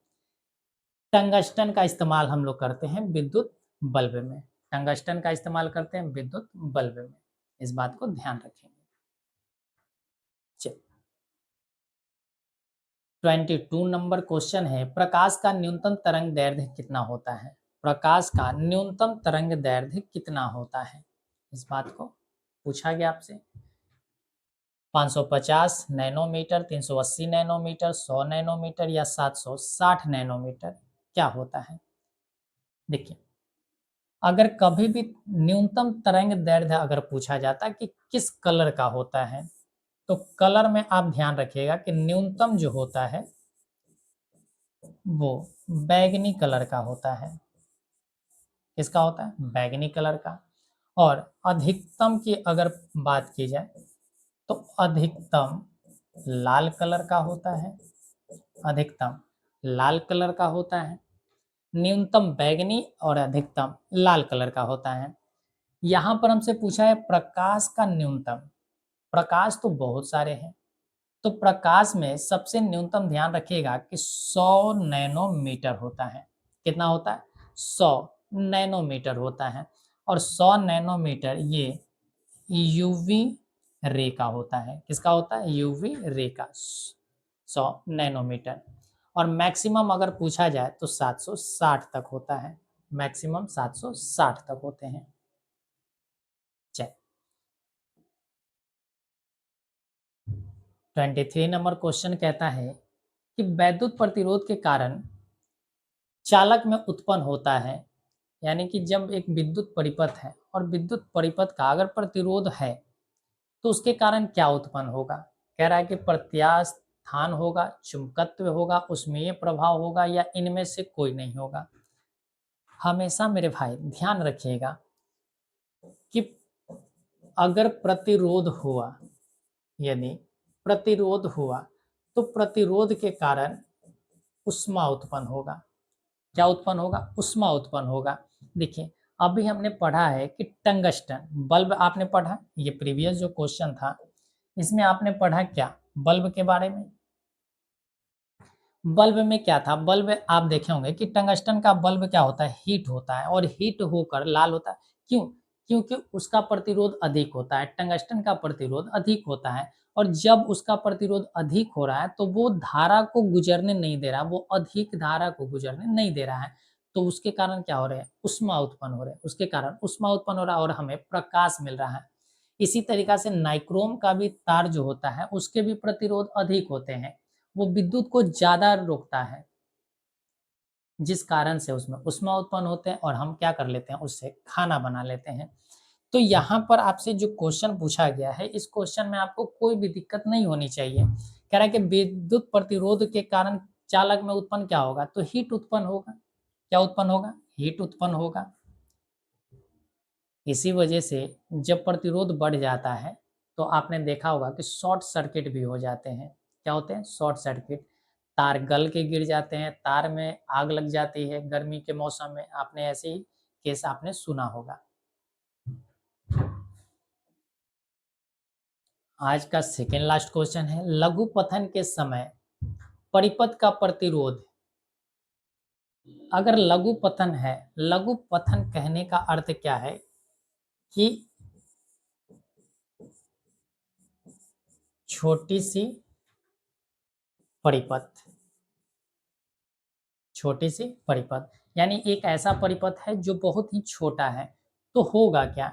टंगस्टन का इस्तेमाल हम लोग करते हैं विद्युत बल्ब में, टंगस्टन का इस्तेमाल करते हैं विद्युत बल्ब में, इस बात को ध्यान रखेंगे। चलिए 22 नंबर क्वेश्चन है, प्रकाश का न्यूनतम तरंग दैर्ध्य कितना होता है। प्रकाश का न्यूनतम तरंग दैर्ध्य कितना होता है, इस बात को पूछा गया आपसे। 550 नैनोमीटर, 380 नैनोमीटर, 100 नैनोमीटर या 760 नैनोमीटर क्या होता है। देखिए अगर कभी भी न्यूनतम तरंग दैर्ध्य अगर पूछा जाता है कि किस कलर का होता है, तो कलर में आप ध्यान रखिएगा कि न्यूनतम जो होता है वो बैगनी कलर का होता है। किसका होता है, बैगनी कलर का। और अधिकतम की अगर बात की जाए तो अधिकतम लाल कलर का होता है, अधिकतम लाल कलर का होता है। न्यूनतम बैगनी और अधिकतम लाल कलर का होता है। यहाँ पर हमसे पूछा है प्रकाश का न्यूनतम। प्रकाश तो बहुत सारे हैं, तो प्रकाश में सबसे न्यूनतम ध्यान रखिएगा कि 100 नैनोमीटर होता है। कितना होता है, 100 नैनोमीटर होता है। और 100 नैनोमीटर ये यूवी रे का होता है। किसका होता है, यूवी रे का 100 नैनोमीटर। और मैक्सिमम अगर पूछा जाए तो 760 तक होता है, मैक्सिमम 760 तक होते हैं। चलिए 23 नंबर क्वेश्चन कहता है कि वैद्युत प्रतिरोध के कारण चालक में उत्पन्न होता है, यानी कि जब एक विद्युत परिपथ है और विद्युत परिपथ का अगर प्रतिरोध है तो उसके कारण क्या उत्पन्न होगा। कह रहा है कि प्रत्यास्थान होगा, चुंबकत्व होगा, उसमेय प्रभाव होगा या इनमें से कोई नहीं होगा। हमेशा मेरे भाई ध्यान रखिएगा कि अगर प्रतिरोध हुआ, यदि प्रतिरोध हुआ तो प्रतिरोध के कारण उष्मा उत्पन्न होगा। क्या उत्पन्न होगा, उष्मा उत्पन्न होगा। देखिए अभी हमने पढ़ा है कि टंगस्टन बल्ब आपने पढ़ा, ये प्रीवियस जो क्वेश्चन था इसमें आपने पढ़ा क्या, बल्ब के बारे में। बल्ब में क्या था, बल्ब आप देखे होंगे कि टंगस्टन का बल्ब क्या होता है, हीट होता है और हीट होकर लाल होता है। क्यों, क्योंकि उसका प्रतिरोध अधिक होता है, टंगस्टन का प्रतिरोध अधिक होता है। और जब उसका प्रतिरोध अधिक हो रहा है तो वो धारा को गुजरने नहीं दे रहा, वो अधिक धारा को गुजरने नहीं दे रहा है। तो उसके कारण क्या हो रहे हैं, उष्मा उत्पन्न हो रहे हैं, उसके कारण उष्मा उत्पन्न हो रहा है और हमें प्रकाश मिल रहा है। इसी तरीका से नाइक्रोम का भी तार जो होता है उसके भी प्रतिरोध अधिक होते हैं, वो विद्युत को ज्यादा रोकता है, जिस कारण से उसमें उष्मा उत्पन्न होते हैं और हम क्या कर लेते हैं, उससे खाना बना लेते हैं। तो यहाँ पर आपसे जो क्वेश्चन पूछा गया है, इस क्वेश्चन में आपको कोई भी दिक्कत नहीं होनी चाहिए। कह रहा है कि विद्युत प्रतिरोध के कारण चालक में उत्पन्न क्या होगा? तो हीट उत्पन्न होगा। क्या उत्पन्न होगा? हीट उत्पन्न होगा। इसी वजह से जब प्रतिरोध बढ़ जाता है, तो आपने देखा होगा कि शॉर्ट सर्किट भी हो जाते हैं। क्या होते हैं? Short circuit. तार गल के गिर जाते हैं, तार में आग लग जाती है गर्मी के मौसम में। आपने ऐसे ही केस आपने सुना होगा। आज का सेकेंड लास्ट क्वेश्चन है, लघु पथन के समय परिपथ का प्रतिरोध। अगर लघु पथन है, लघु पथन कहने का अर्थ क्या है कि छोटी सी परिपथ, छोटी सी परिपथ यानी एक ऐसा परिपथ है जो बहुत ही छोटा है। तो होगा क्या?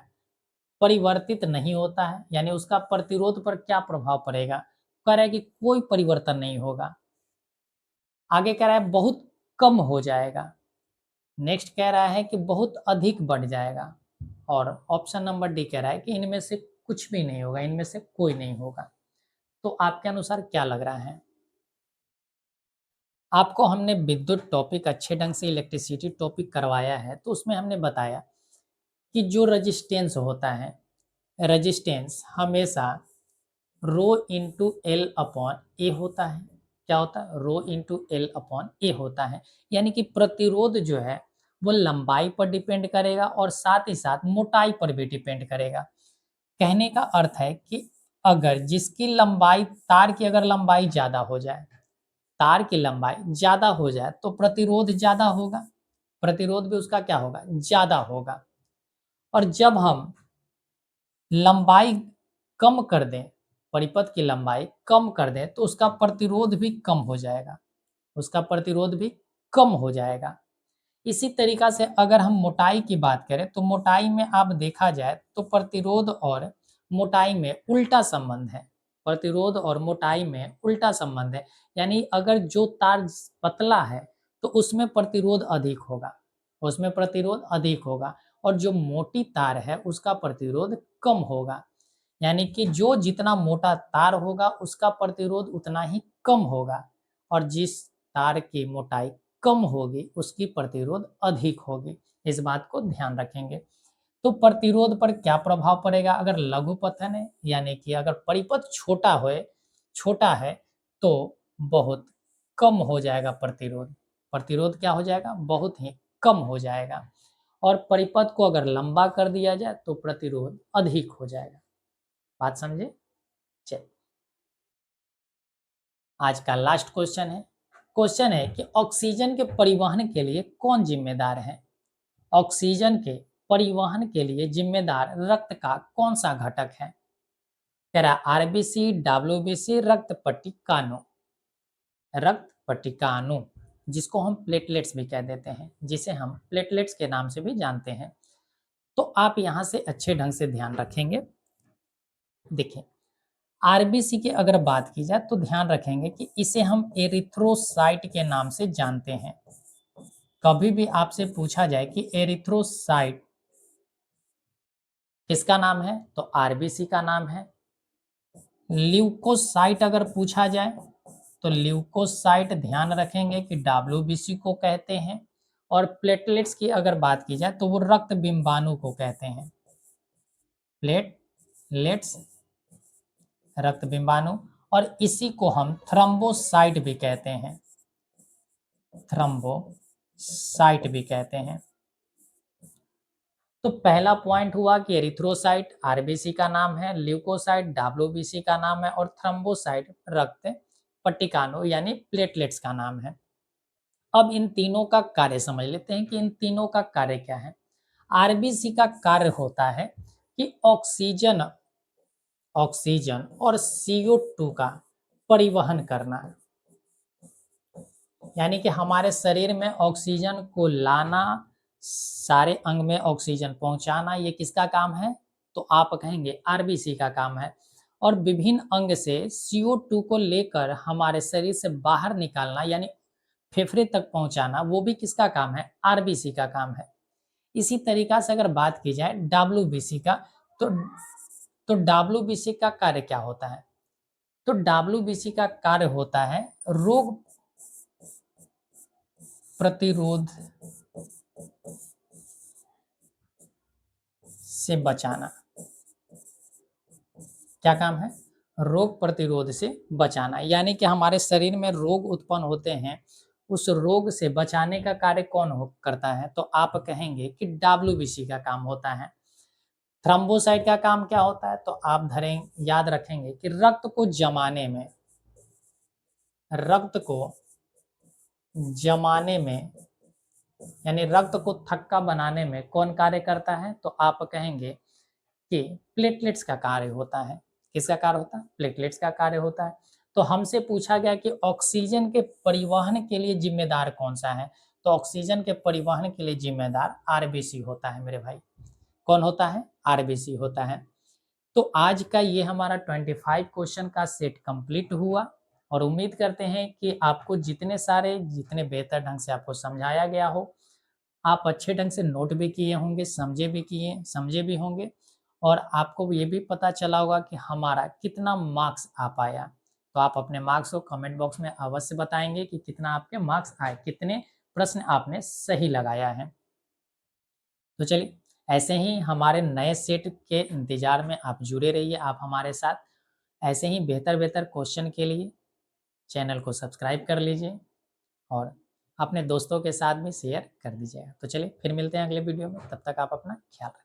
परिवर्तित नहीं होता है, यानी उसका प्रतिरोध पर क्या प्रभाव पड़ेगा? कह रहा है कि कोई परिवर्तन नहीं होगा। आगे कह रहा है बहुत कम हो जाएगा। नेक्स्ट कह रहा है कि बहुत अधिक बढ़ जाएगा। और ऑप्शन नंबर डी कह रहा है कि इनमें से कुछ भी नहीं होगा, इनमें से कोई नहीं होगा। तो आपके अनुसार क्या लग रहा है? आपको हमने विद्युत टॉपिक अच्छे ढंग से इलेक्ट्रिसिटी टॉपिक करवाया है, तो उसमें हमने बताया कि जो रजिस्टेंस होता है, रजिस्टेंस हमेशा रो इंटू एल अपॉन ए होता है। क्या होता है? रो इंटू एल अपॉन ए होता है। यानी कि प्रतिरोध जो है वो लंबाई पर डिपेंड करेगा और साथ ही साथ मोटाई पर भी डिपेंड करेगा। कहने का अर्थ है कि अगर जिसकी लंबाई, तार की अगर लंबाई ज़्यादा हो जाए, तार की लंबाई ज़्यादा हो जाए तो प्रतिरोध ज़्यादा होगा, प्रतिरोध भी उसका क्या होगा? ज़्यादा होगा। और जब हम लंबाई कम कर दें, परिपथ की लंबाई कम कर दें, तो उसका प्रतिरोध भी कम हो जाएगा, उसका प्रतिरोध भी कम हो जाएगा। इसी तरीका से अगर हम मोटाई की बात करें, तो मोटाई में आप देखा जाए तो प्रतिरोध और मोटाई में उल्टा संबंध है। प्रतिरोध और मोटाई में उल्टा संबंध है। यानी अगर जो तार पतला है तो उसमें प्रतिरोध अधिक होगा, उसमें प्रतिरोध अधिक होगा। और जो मोटी तार है उसका प्रतिरोध कम होगा। यानी कि जो जितना मोटा तार होगा उसका प्रतिरोध उतना ही कम होगा, और जिस तार की मोटाई कम होगी उसकी प्रतिरोध अधिक होगी। इस बात को ध्यान रखेंगे। तो प्रतिरोध पर क्या प्रभाव पड़ेगा अगर लघु पथन है, यानी कि अगर परिपथ छोटा है तो बहुत कम हो जाएगा प्रतिरोध। प्रतिरोध क्या हो जाएगा? बहुत ही कम हो जाएगा। और परिपथ को अगर लंबा कर दिया जाए तो प्रतिरोध अधिक हो जाएगा। बात समझे? चलिए, आज का लास्ट क्वेश्चन है कि ऑक्सीजन के परिवहन के लिए कौन जिम्मेदार है? ऑक्सीजन के परिवहन के लिए जिम्मेदार रक्त का कौन सा घटक है? कह रहा आरबीसी, डब्ल्यूबीसी, रक्त पट्टिकानु। रक्त पट्टिकानु, जिसको हम प्लेटलेट्स भी कह देते हैं, जिसे हम प्लेटलेट्स के नाम से भी जानते हैं। तो आप यहाँ से अच्छे ढंग से ध्यान रखेंगे। देखिए, आरबीसी की अगर बात की जाए तो ध्यान रखेंगे कि इसे हम एरिथ्रोसाइट के नाम से जानते हैं। कभी भी आपसे पूछा जाए कि एरिथ्रोसाइट किसका नाम है, तो आरबीसी का नाम है। ल्यूकोसाइट अगर पूछा जाए तो ल्यूकोसाइट ध्यान रखेंगे कि डब्ल्यूबीसी को कहते हैं। और प्लेटलेट्स की अगर बात की जाए तो वो रक्त बिंबाणु को कहते हैं। प्लेटलेट्स, रक्त बिंबाणु। और इसी को हम थ्रम्बोसाइट भी कहते हैं, थ्रम्बोसाइट भी कहते हैं। तो पहला पॉइंट हुआ कि एरिथ्रोसाइट आरबीसी का नाम है, ल्यूकोसाइट डब्ल्यूबीसी का नाम है, और थ्रम्बोसाइट रक्त पट्टिकानु यानी प्लेटलेट्स का नाम है। अब इन तीनों का कार्य समझ लेते हैं कि इन तीनों का कार्य क्या है। आरबीसी का कार्य होता है कि ऑक्सीजन ऑक्सीजन और CO2 का परिवहन करना, यानी कि हमारे शरीर में ऑक्सीजन को लाना, सारे अंग में ऑक्सीजन पहुंचाना, ये किसका काम है? तो आप कहेंगे आरबीसी का काम है। और विभिन्न अंग से CO2 को लेकर हमारे शरीर से बाहर निकालना, यानी फेफड़े तक पहुंचाना, वो भी किसका काम है? आरबीसी का काम है। इसी तरीका से अगर बात की जाए डब्ल्यूबीसी का, तो डब्ल्यूबीसी का कार्य क्या होता है? तो डब्ल्यूबीसी का कार्य होता है रोग प्रतिरोध से बचाना। क्या काम है? रोग प्रतिरोध से बचाना, यानी कि हमारे शरीर में रोग उत्पन्न होते हैं, उस रोग से बचाने का कार्य कौन करता है? तो आप कहेंगे कि डब्ल्यूबीसी का काम होता है। थ्रोम्बोसाइट का काम क्या होता है? तो आप याद रखेंगे कि रक्त को जमाने में, रक्त को जमाने में यानी रक्त को थक्का बनाने में कौन कार्य करता है? तो आप कहेंगे कि प्लेटलेट्स का कार्य होता है। किसका कार्य होता है? प्लेटलेट्स का कार्य होता है। तो हमसे पूछा गया कि ऑक्सीजन के परिवहन के लिए जिम्मेदार कौन सा है? तो ऑक्सीजन के परिवहन के लिए जिम्मेदार आरबीसी होता है मेरे भाई। कौन होता है? आरबीसी होता है। तो आज का ये हमारा 25 क्वेश्चन का सेट कंप्लीट हुआ और उम्मीद करते हैं कि आपको जितने बेहतर ढंग से आपको समझाया गया हो, आप अच्छे ढंग से नोट भी किए होंगे, समझे भी होंगे और आपको ये भी पता चला होगा कि हमारा कितना मार्क्स आ पाया। तो आप अपने मार्क्स को कमेंट बॉक्स में अवश्य बताएंगे कि कितना आपके मार्क्स आए, कितने प्रश्न आपने सही लगाया है। तो चलिए, ऐसे ही हमारे नए सेट के इंतजार में आप जुड़े रहिए, आप हमारे साथ ऐसे ही बेहतर क्वेश्चन के लिए चैनल को सब्सक्राइब कर लीजिए और अपने दोस्तों के साथ भी शेयर कर दीजिएगा। तो चलिए फिर मिलते हैं अगले वीडियो में, तब तक आप अपना ख्याल रखें।